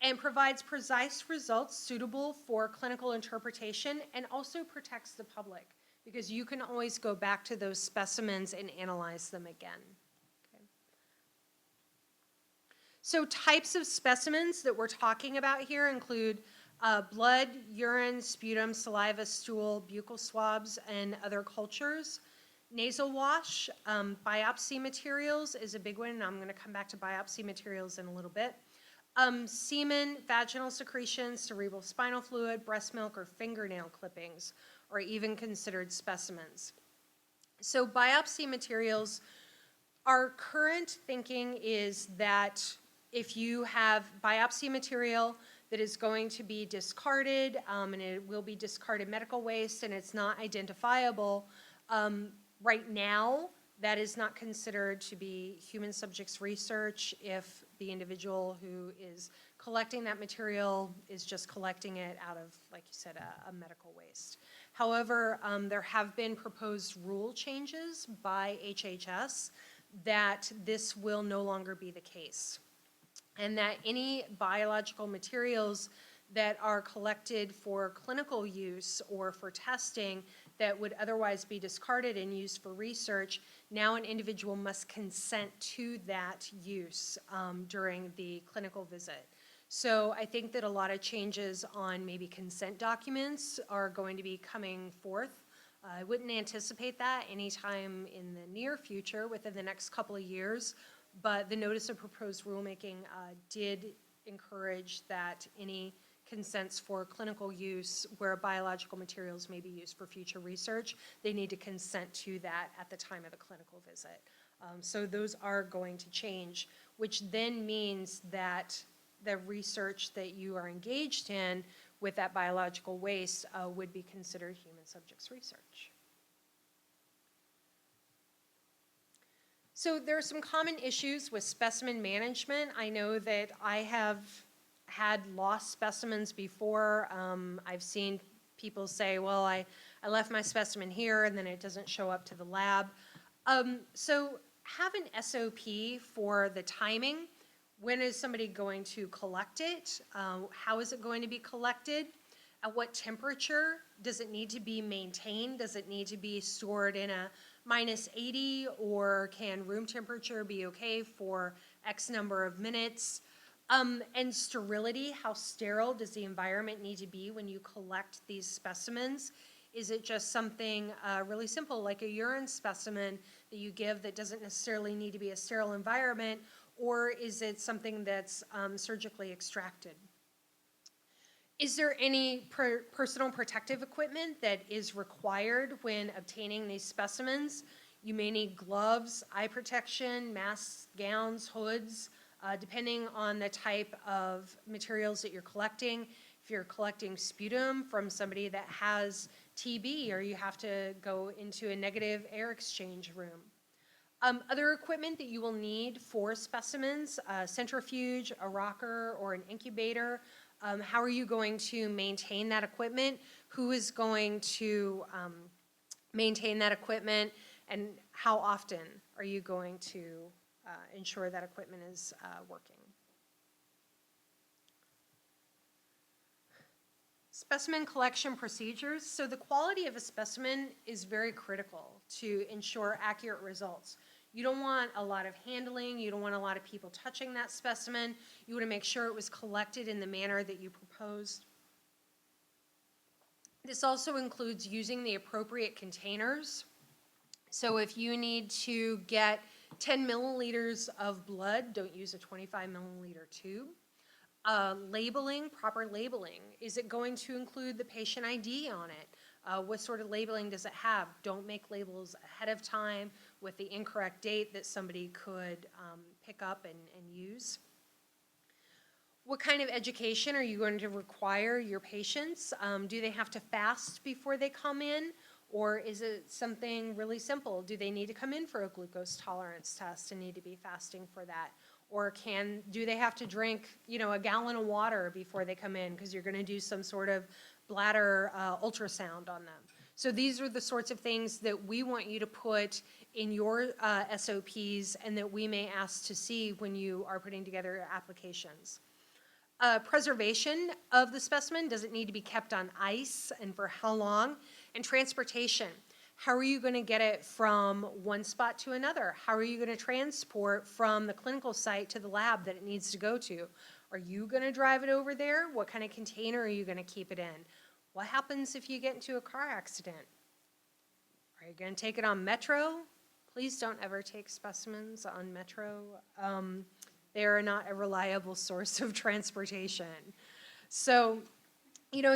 and provides precise results suitable for clinical interpretation, and also protects the public, because you can always go back to those specimens and analyze them again. Okay. So types of specimens that we're talking about here include blood, urine, sputum, saliva, stool, buccal swabs, and other cultures. Nasal wash, biopsy materials is a big one, and I'm going to come back to biopsy materials in a little bit. Semen, vaginal secretions, cerebral spinal fluid, breast milk, or fingernail clippings are even considered specimens. So biopsy materials, our current thinking is that if you have biopsy material that is going to be discarded, and it will be discarded medical waste, and it's not identifiable, right now, that is not considered to be human subjects research if the individual who is collecting that material is just collecting it out of, like you said, a medical waste. However, there have been proposed rule changes by HHS that this will no longer be the case, and that any biological materials that are collected for clinical use or for testing that would otherwise be discarded and used for research, now an individual must consent to that use during the clinical visit. So I think that a lot of changes on maybe consent documents are going to be coming forth. I wouldn't anticipate that anytime in the near future, within the next couple of years, but the notice of proposed rulemaking did encourage that any consents for clinical use where biological materials may be used for future research, they need to consent to that at the time of the clinical visit. So those are going to change, which then means that the research that you are engaged in with that biological waste would be considered human subjects research. So there are some common issues with specimen management. I know that I have had lost specimens before. I've seen people say, well, I left my specimen here and then it doesn't show up to the lab. So have an SOP for the timing. When is somebody going to collect it? How is it going to be collected? At what temperature? Does it need to be maintained? Does it need to be stored in a -80, or can room temperature be okay for X number of minutes? And sterility, how sterile does the environment need to be when you collect these specimens? Is it just something really simple, like a urine specimen that you give that doesn't necessarily need to be a sterile environment? or is it something that's surgically extracted? Is there any personal protective equipment that is required when obtaining these specimens? You may need gloves, eye protection, masks, gowns, hoods, depending on the type of materials that you're collecting. If you're collecting sputum from somebody that has TB, or you have to go into a negative air exchange room. Other equipment that you will need for specimens, a centrifuge, a rocker, or an incubator. How are you going to maintain that equipment? Who is going to maintain that equipment? And how often are you going to ensure that equipment is working? Specimen collection procedures. So the quality of a specimen is very critical to ensure accurate results. You don't want a lot of handling. You don't want a lot of people touching that specimen. You want to make sure it was collected in the manner that you proposed. This also includes using the appropriate containers. So if you need to get 10 milliliters of blood, don't use a 25 milliliter tube. Labeling, proper labeling. Is it going to include the patient ID on it? What sort of labeling does it have? Don't make labels ahead of time with the incorrect date that somebody could pick up and use. What kind of education are you going to require your patients? Do they have to fast before they come in? Or is it something really simple? Do they need to come in for a glucose tolerance test and need to be fasting for that? Or do they have to drink, a gallon of water before they come in because you're going to do some sort of bladder ultrasound on them? So these are the sorts of things that we want you to put in your SOPs and that we may ask to see when you are putting together your applications. Preservation of the specimen. Does it need to be kept on ice, and for how long? And transportation. How are you going to get it from one spot to another? How are you going to transport from the clinical site to the lab that it needs to go to? Are you going to drive it over there? What kind of container are you going to keep it in? What happens if you get into a car accident? Are you going to take it on Metro? Please don't ever take specimens on Metro. They are not a reliable source of transportation. So,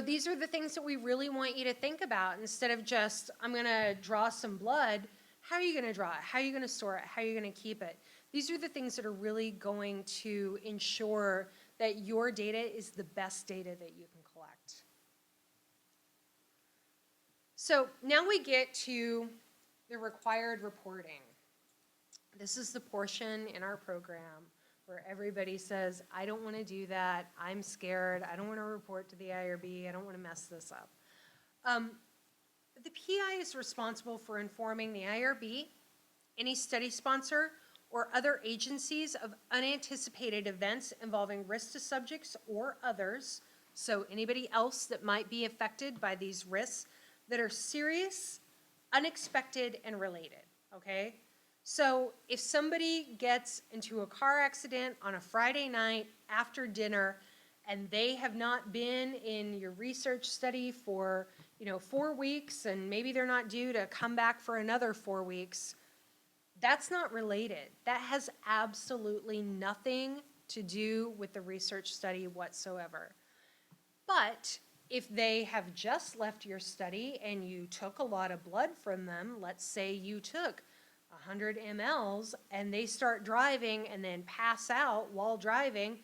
these are the things that we really want you to think about. Instead of just, I'm going to draw some blood, how are you going to draw it? How are you going to store it? How are you going to keep it? These are the things that are really going to ensure that your data is the best data that you can collect. So now we get to the required reporting. This is the portion in our program where everybody says, I don't want to do that, I'm scared, I don't want to report to the IRB, I don't want to mess this up. The PI is responsible for informing the IRB, any study sponsor, or other agencies of unanticipated events involving risk to subjects or others, so anybody else that might be affected by these risks that are serious, unexpected, and related, okay? So if somebody gets into a car accident on a Friday night after dinner and they have not been in your research study for 4 weeks, and maybe they're not due to come back for another 4 weeks, that's not related. That has absolutely nothing to do with the research study whatsoever. But if they have just left your study and you took a lot of blood from them, let's say you took 100 mLs and they start driving and then pass out while driving,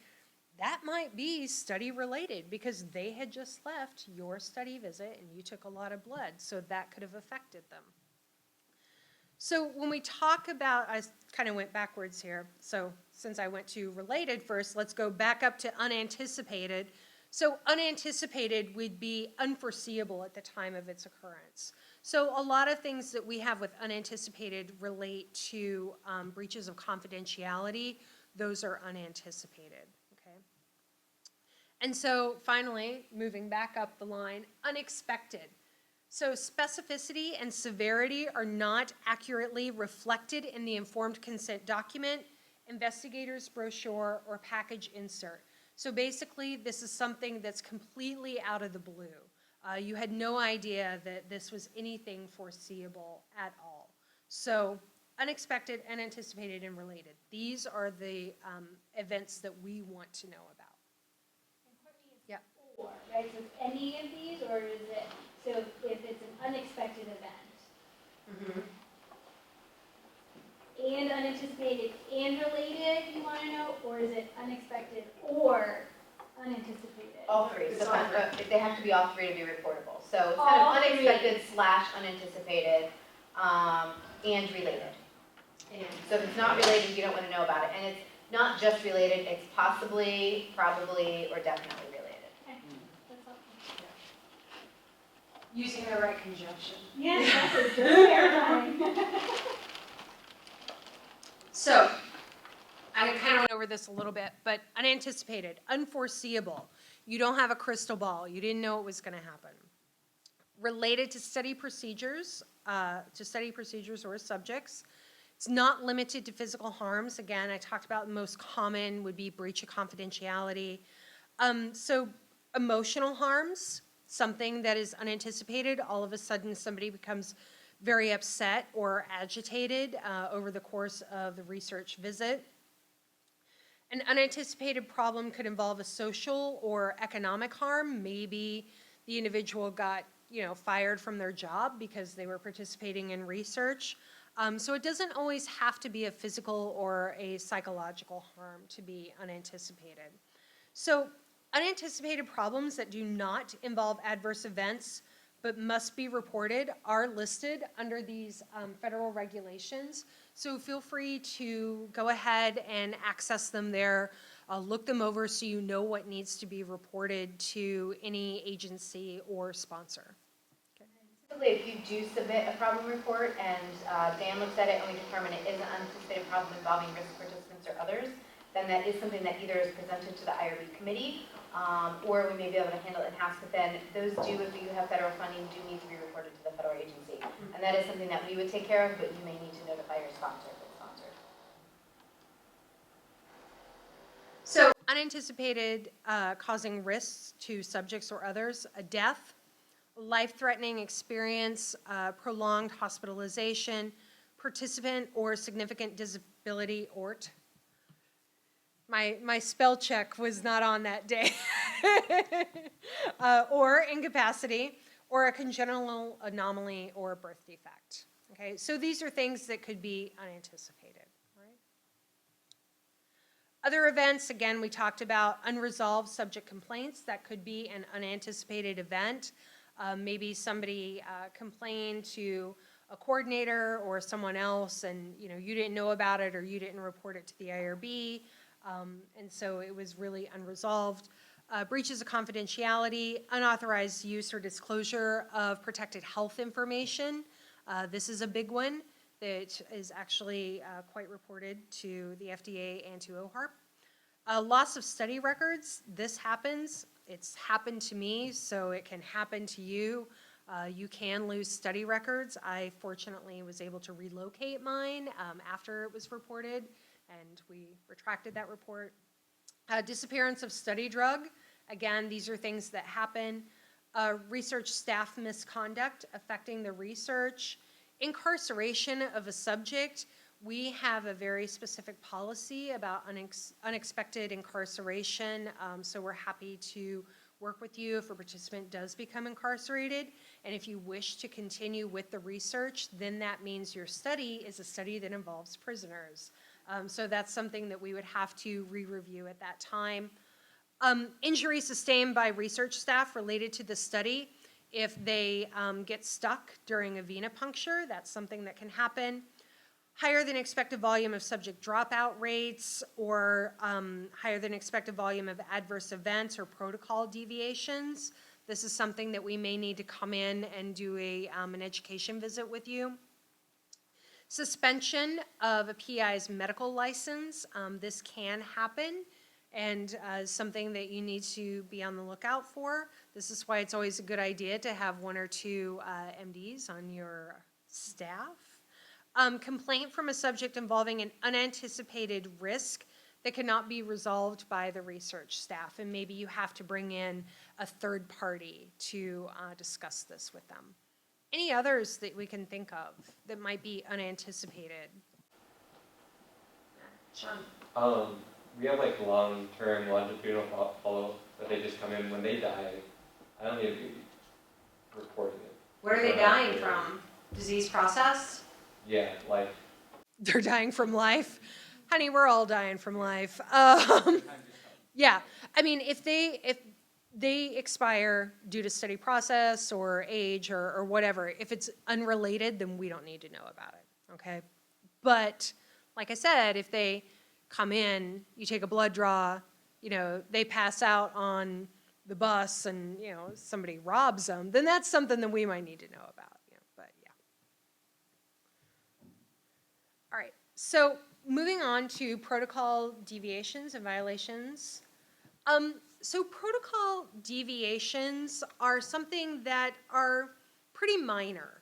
that might be study related because they had just left your study visit and you took a lot of blood, so that could have affected them. So when we talk about, I kind of went backwards here, so since I went to related first, let's go back up to unanticipated. So unanticipated would be unforeseeable at the time of its occurrence. So a lot of things that we have with unanticipated relate to breaches of confidentiality. Those are unanticipated, okay? And so finally, moving back up the line, unexpected. So specificity and severity are not accurately reflected in the informed consent document, investigator's brochure, or package insert. So basically, this is something that's completely out of the blue. You had no idea that this was anything foreseeable at all. So unexpected, unanticipated, and related. These are the events that we want to know about. And Courtney, it's Yeah. or, right? So it's any of these, or is it, so if it's an unexpected event, and unanticipated and related, you want to know, or is it unexpected or unanticipated? All three, It's so all three. they have to be all three to be reportable. So it's kind All of three. unexpected / unanticipated, and related. So if it's not related, you don't want to know about it. And it's not just related, it's possibly, probably, or definitely related. Okay, that's helpful. Using the right conjunction. Yes, that's just clarifying. So, I kind of went over this a little bit, but unanticipated, unforeseeable. You don't have a crystal ball. You didn't know it was going to happen. Related to study procedures or subjects. It's not limited to physical harms. Again, I talked about the most common would be breach of confidentiality. So emotional harms, something that is unanticipated. All of a sudden, somebody becomes very upset or agitated over the course of the research visit. An unanticipated problem could involve a social or economic harm. Maybe the individual got, fired from their job because they were participating in research. So it doesn't always have to be a physical or a psychological harm to be unanticipated. So unanticipated problems that do not involve adverse events but must be reported are listed under these federal regulations. So feel free to go ahead and access them there, look them over so you know what needs to be reported to any agency or sponsor. Typically, if you do submit a problem report and Dan looks at it and we determine it is an unanticipated problem involving risk participants or others, then that is something that either is presented to the IRB committee or we may be able to handle it in-house, but then those do, if you have federal funding, do need to be reported to the federal agency. And that is something that we would take care of, but you may need to notify your sponsor if it's sponsored. So unanticipated causing risks to subjects or others, a death, life-threatening experience, prolonged hospitalization, participant or significant disability, ORT. My spell check was not on that day. Or incapacity, or a congenital anomaly or a birth defect. Okay, so these are things that could be unanticipated. Right? Other events, again, we talked about unresolved subject complaints. That could be an unanticipated event. Maybe somebody complained to a coordinator or someone else, and you didn't know about it or you didn't report it to the IRB. And so it was really unresolved. Breaches of confidentiality, unauthorized use or disclosure of protected health information. This is a big one that is actually quite reported to the FDA and to OHARP. Loss of study records, this happens. It's happened to me, so it can happen to you. You can lose study records. I fortunately was able to relocate mine after it was reported, and we retracted that report. Disappearance of study drug. Again, these are things that happen. Research staff misconduct affecting the research. Incarceration of a subject. We have a very specific policy about unexpected incarceration, so we're happy to work with you if a participant does become incarcerated. And if you wish to continue with the research, then that means your study is a study that involves prisoners. So that's something that we would have to re-review at that time. Injury sustained by research staff related to the study. If they get stuck during a venipuncture, that's something that can happen. Higher than expected volume of subject dropout rates, or higher than expected volume of adverse events or protocol deviations. This is something that we may need to come in and do an education visit with you. Suspension of a PI's medical license. This can happen and something that you need to be on the lookout for. This is why it's always a good idea to have 1 or 2 MDs on your staff. Complaint from a subject involving an unanticipated risk that cannot be resolved by the research staff, and maybe you have to bring in a third party to discuss this with them. Any others that we can think of that might be unanticipated? Sean? We have like long-term longitudinal follow that they just come in when they die. I don't need to be reporting it. What are they dying from? Disease process? Yeah, life. They're dying from life. Honey, we're all dying from life. Yeah, I mean, if they expire due to study process or age or whatever, if it's unrelated, then we don't need to know about it, okay? But like I said, if they come in, you take a blood draw, they pass out on the bus and, somebody robs them, then that's something that we might need to know about, but yeah. All right, so moving on to protocol deviations and violations. So protocol deviations are something that are pretty minor.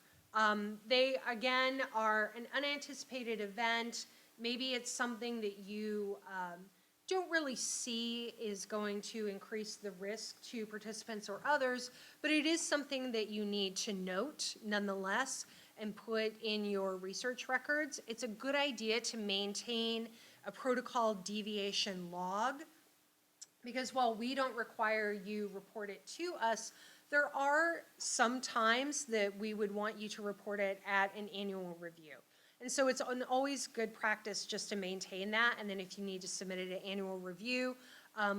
They, again, are an unanticipated event. Maybe it's something that you don't really see is going to increase the risk to participants or others, but it is something that you need to note nonetheless and put in your research records. It's a good idea to maintain a protocol deviation log, because while we don't require you report it to us, there are some times that we would want you to report it at an annual review. And so it's an always good practice just to maintain that, and then if you need to submit it at annual review,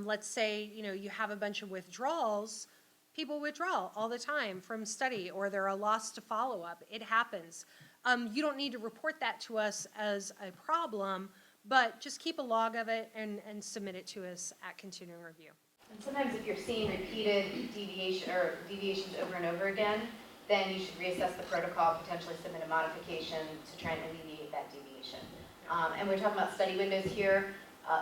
let's say you have a bunch of withdrawals. People withdraw all the time from study, or they're a loss to follow-up. It happens. You don't need to report that to us as a problem, but just keep a log of it and submit it to us at continuing review. And sometimes if you're seeing repeated deviations over and over again, then you should reassess the protocol, potentially submit a modification to try and alleviate that deviation. And we're talking about study windows here.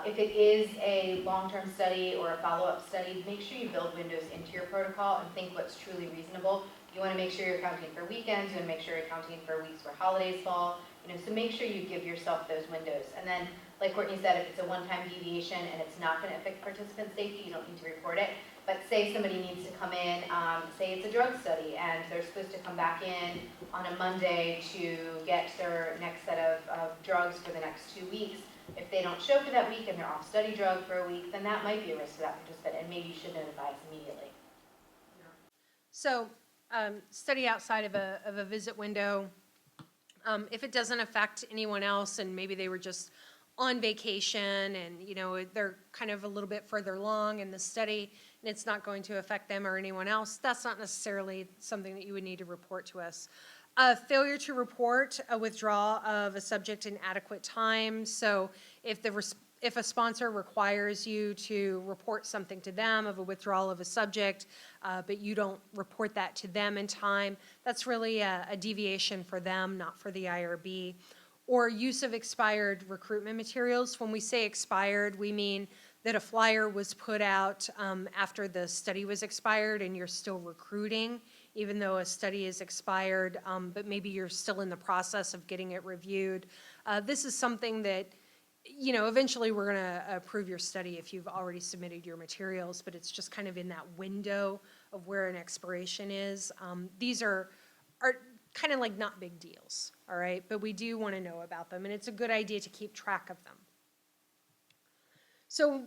If it is a long-term study or a follow-up study, make sure you build windows into your protocol and think what's truly reasonable. You want to make sure you're accounting for weekends, you want to make sure you're accounting for weeks where holidays fall, so make sure you give yourself those windows. And then, like Courtney said, if it's a one-time deviation and it's not going to affect participant safety, you don't need to report it. But say somebody needs to come in, say it's a drug study, and they're supposed to come back in on a Monday to get their next set of drugs for the next 2 weeks. If they don't show for that week and they're off study drug for a week, then that might be a risk to that participant, and maybe you should notify us immediately. So study outside of a visit window, if it doesn't affect anyone else and maybe they were just on vacation and they're kind of a little bit further along in the study and it's not going to affect them or anyone else, that's not necessarily something that you would need to report to us. Failure to report a withdrawal of a subject in adequate time. So if a sponsor requires you to report something to them of a withdrawal of a subject, but you don't report that to them in time, that's really a deviation for them, not for the IRB. Or use of expired recruitment materials. When we say expired, we mean that a flyer was put out after the study was expired and you're still recruiting, even though a study is expired, but maybe you're still in the process of getting it reviewed. This is something that eventually we're going to approve your study if you've already submitted your materials, but it's just kind of in that window of where an expiration is. These are kind of like not big deals, all right? But we do want to know about them, and it's a good idea to keep track of them. So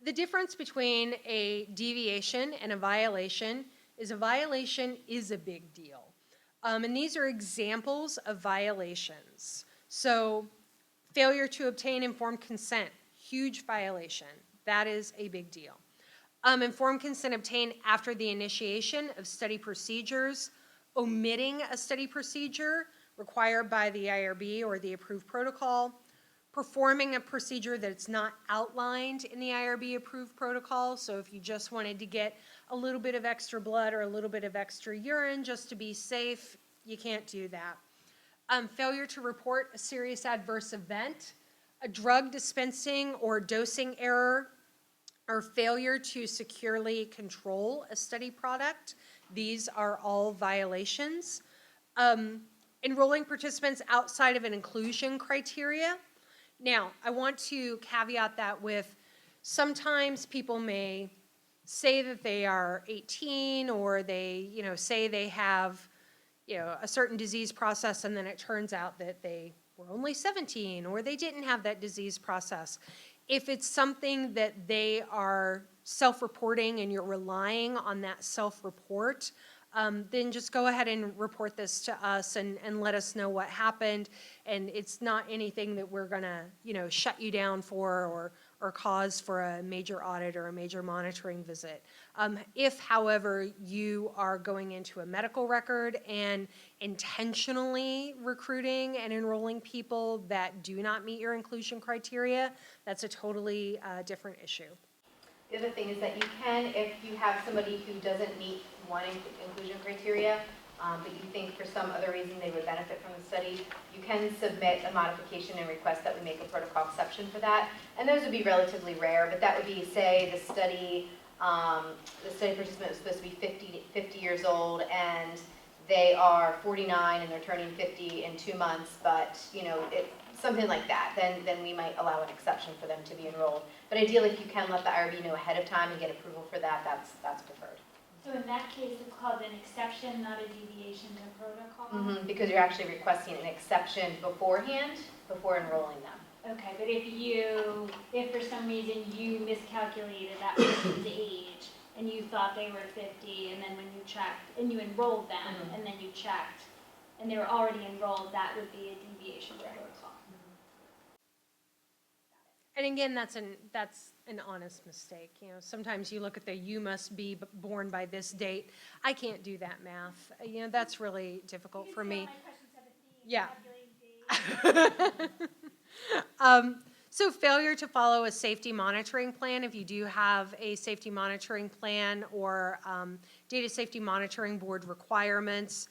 the difference between a deviation and a violation is a violation is a big deal. And these are examples of violations. So failure to obtain informed consent, huge violation. That is a big deal. Informed consent obtained after the initiation of study procedures, omitting a study procedure required by the IRB or the approved protocol, performing a procedure that's not outlined in the IRB approved protocol. So if you just wanted to get a little bit of extra blood or a little bit of extra urine just to be safe, you can't do that. Failure to report a serious adverse event, a drug dispensing or dosing error, or failure to securely control a study product. These are all violations. Enrolling participants outside of an inclusion criteria. Now, I want to caveat that with sometimes people may say that they are 18 or they, say they have, a certain disease process and then it turns out that they were only 17, or they didn't have that disease process. If it's something that they are self-reporting and you're relying on that self-report, then just go ahead and report this to us and let us know what happened. And it's not anything that we're gonna, shut you down for or cause for a major audit or a major monitoring visit. If, however, you are going into a medical record and intentionally recruiting and enrolling people that do not meet your inclusion criteria, that's a totally different issue. The other thing is that you can, if you have somebody who doesn't meet one inclusion criteria, but you think for some other reason they would benefit from the study, you can submit a modification and request that we make a protocol exception for that. And those would be relatively rare, but that would be, say, the study participant was supposed to be 50 years old, and they are 49 and they're turning 50 in 2 months, but something like that, then we might allow an exception for them to be enrolled. But ideally, if you can let the IRB know ahead of time and get approval for that, that's preferred. So in that case, it's called an exception, not a deviation to protocol? Because you're actually requesting an exception beforehand, before enrolling them. Okay, but if for some reason you miscalculated that person's age and you thought they were 50, and then when you checked, and you enrolled them, and then you checked, and they were already enrolled, that would be a deviation to protocol. And again, that's an honest mistake. Sometimes you look at you must be born by this date. I can't do that math. That's really difficult for me. Yeah. So failure to follow a safety monitoring plan, if you do have a safety monitoring plan or data safety monitoring board requirements.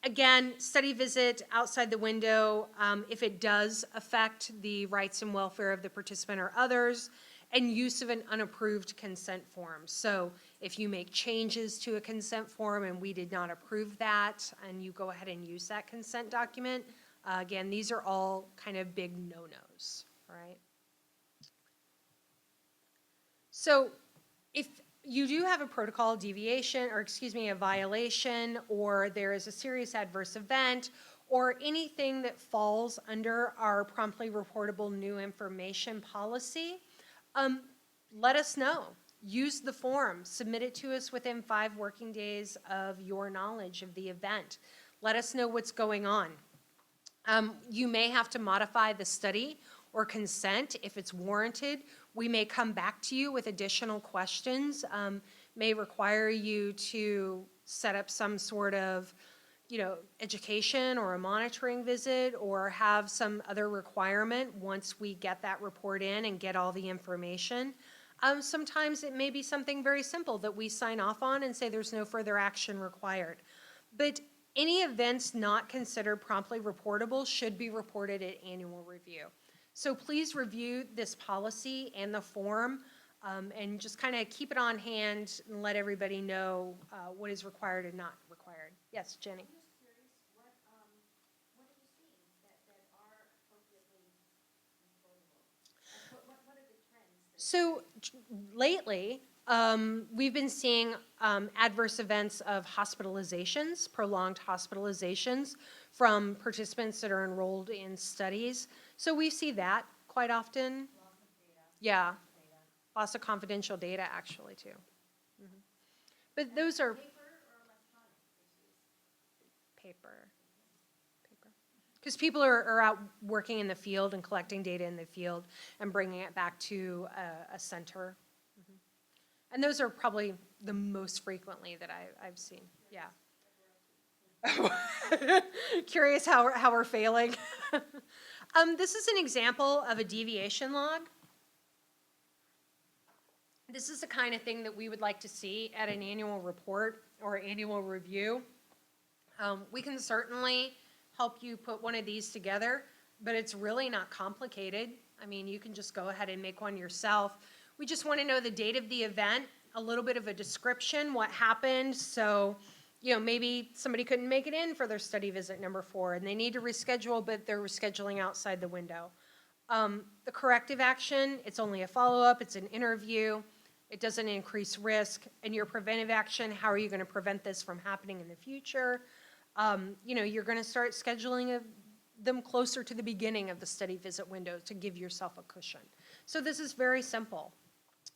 Again, study visit outside the window if it does affect the rights and welfare of the participant or others, and use of an unapproved consent form. So if you make changes to a consent form and we did not approve that, and you go ahead and use that consent document, again, these are all kind of big no-nos, right? So if you do have a protocol deviation, or a violation, or there is a serious adverse event, or anything that falls under our promptly reportable new information policy, let us know. Use the form. Submit it to us within 5 working days of your knowledge of the event. Let us know what's going on. You may have to modify the study or consent if it's warranted. We may come back to you with additional questions, may require you to set up some sort of, education or a monitoring visit, or have some other requirement once we get that report in and get all the information. Sometimes it may be something very simple that we sign off on and say there's no further action required. But any events not considered promptly reportable should be reported at annual review. So please review this policy and the form, and just kind of keep it on hand and let everybody know what is required and not required. Yes, Jenny? I'm just curious, what are you seeing that are appropriately reportable? What are the trends? So lately, we've been seeing adverse events of hospitalizations, prolonged hospitalizations from participants that are enrolled in studies. So we see that quite often. Loss of data. Yeah, loss of confidential data actually too. Mm-hmm. But those are Paper or electronic issues? paper. Because people are out working in the field and collecting data in the field and bringing it back to a center. Mm-hmm. And those are probably the most frequently that I've seen. Yeah. Curious how we're failing. This is an example of a deviation log. This is the kind of thing that we would like to see at an annual report or annual review. We can certainly help you put one of these together, but it's really not complicated. I mean, you can just go ahead and make one yourself. We just want to know the date of the event, a little bit of a description, what happened. So, maybe somebody couldn't make it in for their study visit number 4 and they need to reschedule, but they're rescheduling outside the window. The corrective action, it's only a follow-up, it's an interview, it doesn't increase risk. And your preventive action, how are you going to prevent this from happening in the future? You're going to start scheduling a them closer to the beginning of the study visit window to give yourself a cushion. So this is very simple.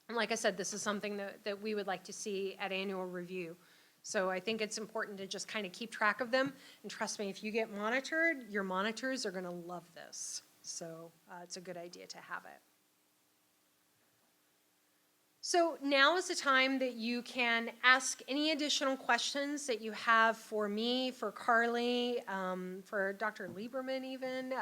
And like I said, this is something that we would like to see at annual review. So I think it's important to just kind of keep track of them. And trust me, if you get monitored, your monitors are going to love this. So it's a good idea to have it. So now is the time that you can ask any additional questions that you have for me, for Carly, for Dr. Lieberman even.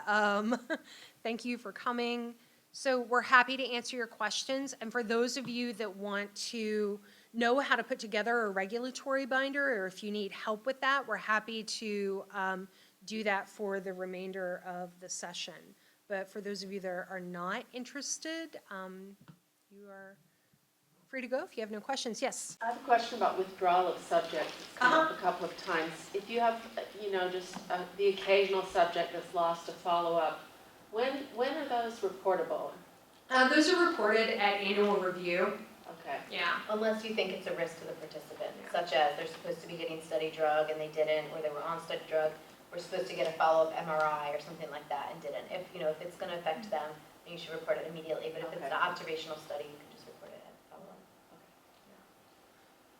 Thank you for coming. So we're happy to answer your questions. And for those of you that want to know how to put together a regulatory binder, or if you need help with that, we're happy to do that for the remainder of the session. But for those of you that are not interested, you are free to go if you have no questions. Yes? I have a question about withdrawal of subjects. It's come up a couple of times. If you have, just the occasional subject that's lost to follow-up, when are those reportable? Those are reported at annual review. Okay. Yeah. Unless you think it's a risk to the participant, such as they're supposed to be getting study drug and they didn't, or they were on study drug, we're supposed to get a follow-up MRI or something like that and didn't. If it's going to affect them, then you should report it immediately. But if it's an observational study, you can just report it at follow-up.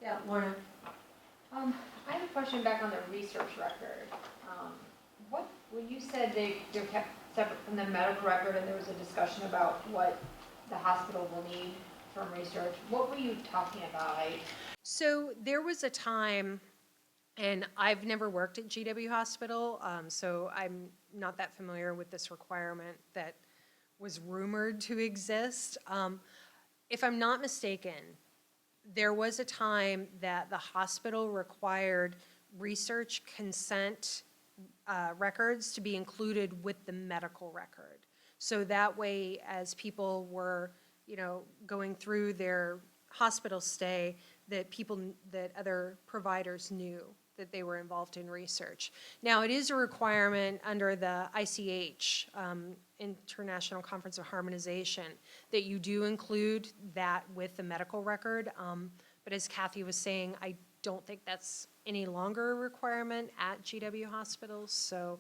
Yeah, Lorna. I have a question back on the research record. When you said they're kept separate from the medical record and there was a discussion about what the hospital will need from research, what were you talking about? So there was a time, and I've never worked at GW Hospital, so I'm not that familiar with this requirement that was rumored to exist. If I'm not mistaken, there was a time that the hospital required research consent records to be included with the medical record. So that way, as people were, going through their hospital stay, that other providers knew that they were involved in research. Now, it is a requirement under the ICH, International Conference of Harmonization, that you do include that with the medical record. But as Kathy was saying, I don't think that's any longer a requirement at GW hospitals, so.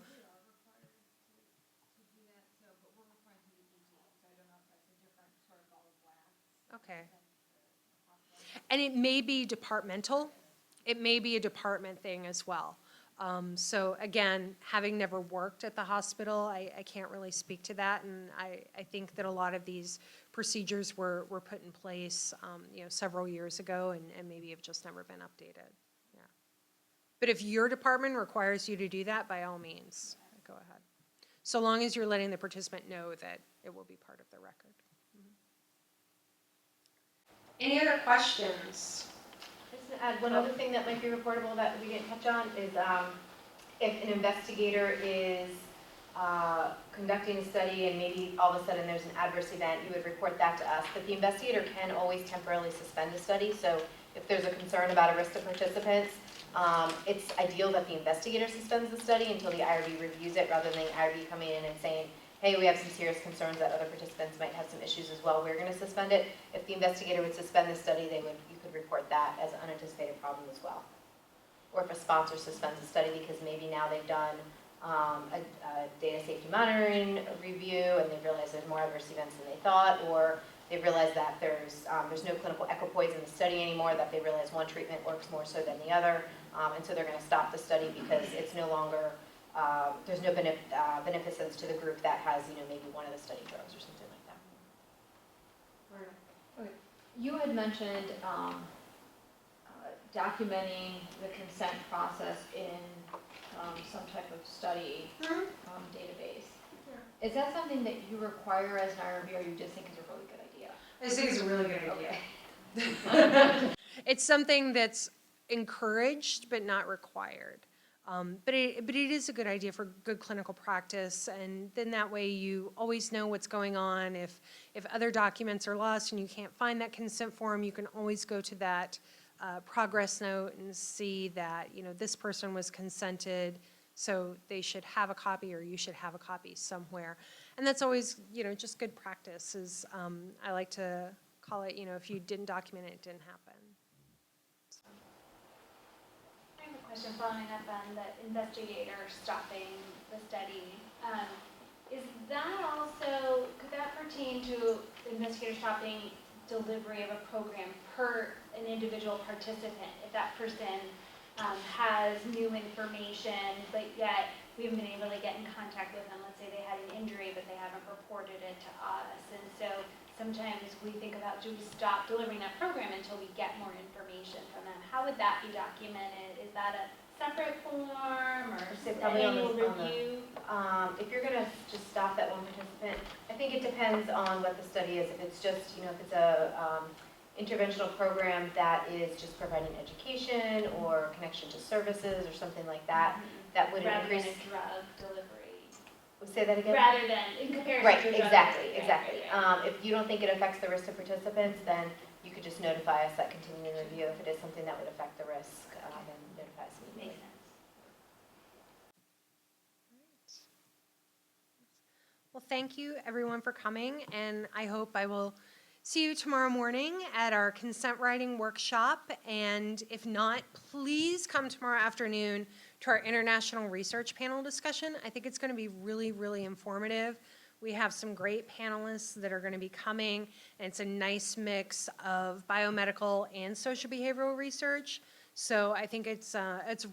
Okay. And it may be departmental. It may be a department thing as well. So again, having never worked at the hospital, I can't really speak to that. And I think that a lot of these procedures were put in place, several years ago and maybe have just never been updated. Yeah. But if your department requires you to do that, by all means, go ahead. So long as you're letting the participant know that it will be part of the record. Any other questions? Just to add, one other thing that might be reportable that we didn't touch on is if an investigator is conducting a study and maybe all of a sudden there's an adverse event, you would report that to us. But the investigator can always temporarily suspend a study. So if there's a concern about a risk to participants, it's ideal that the investigator suspends the study until the IRB reviews it, rather than the IRB coming in and saying, hey, we have some serious concerns that other participants might have some issues as well, we're going to suspend it. If the investigator would suspend the study, you could report that as an unanticipated problem as well. Or if a sponsor suspends the study because maybe now they've done a data safety monitoring review and they've realized there's more adverse events than they thought, or they've realized that there's no clinical equipoise in the study anymore, that they realize one treatment works more so than the other, and so they're going to stop the study because it's no longer there's no beneficence to the group that has, maybe one of the study drugs or something like that. Okay. You had mentioned documenting the consent process in some type of study database. Is that something that you require as an IRB, or you just think is a really good idea? I think it's a really good idea. Okay. It's something that's encouraged but not required. But it is a good idea for good clinical practice, and then that way you always know what's going on. If other documents are lost and you can't find that consent form, you can always go to that progress note and see that, this person was consented, so they should have a copy, or you should have a copy somewhere. And that's always, just good practice. I like to call it, if you didn't document it, it didn't happen. I have a question following up on the investigator stopping the study. Is that also, could that pertain to investigator stopping delivery of a program per an individual participant? If that person has new information, but yet we haven't been able to get in contact with them. Let's say they had an injury, but they haven't reported it to us. And so sometimes we think about, do we stop delivering that program until we get more information from them? How would that be documented? Is that a separate form or Say an probably on annual the- on the- review? If you're gonna just stop that one participant, I think it depends on what the study is. If it's just, if it's a interventional program that is just providing education or connection to services or something like that, that would Rather than increase. a drug delivery. Say that again? Rather than, in comparison Right, to a drug exactly, delivery. exactly. Right. If you don't think it affects the risk of participants, then you could just notify us at continuing review. If it is something that would affect the risk, then notify us immediately. Makes sense. Well, thank you everyone for coming, and I hope I will see you tomorrow morning at our consent writing workshop. And if not, please come tomorrow afternoon to our international research panel discussion. I think it's going to be really, really informative. We have some great panelists that are going to be coming, and it's a nice mix of biomedical and social behavioral research. So I think it's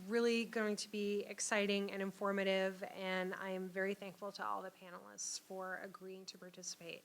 really going to be exciting and informative, and I am very thankful to all the panelists for agreeing to participate.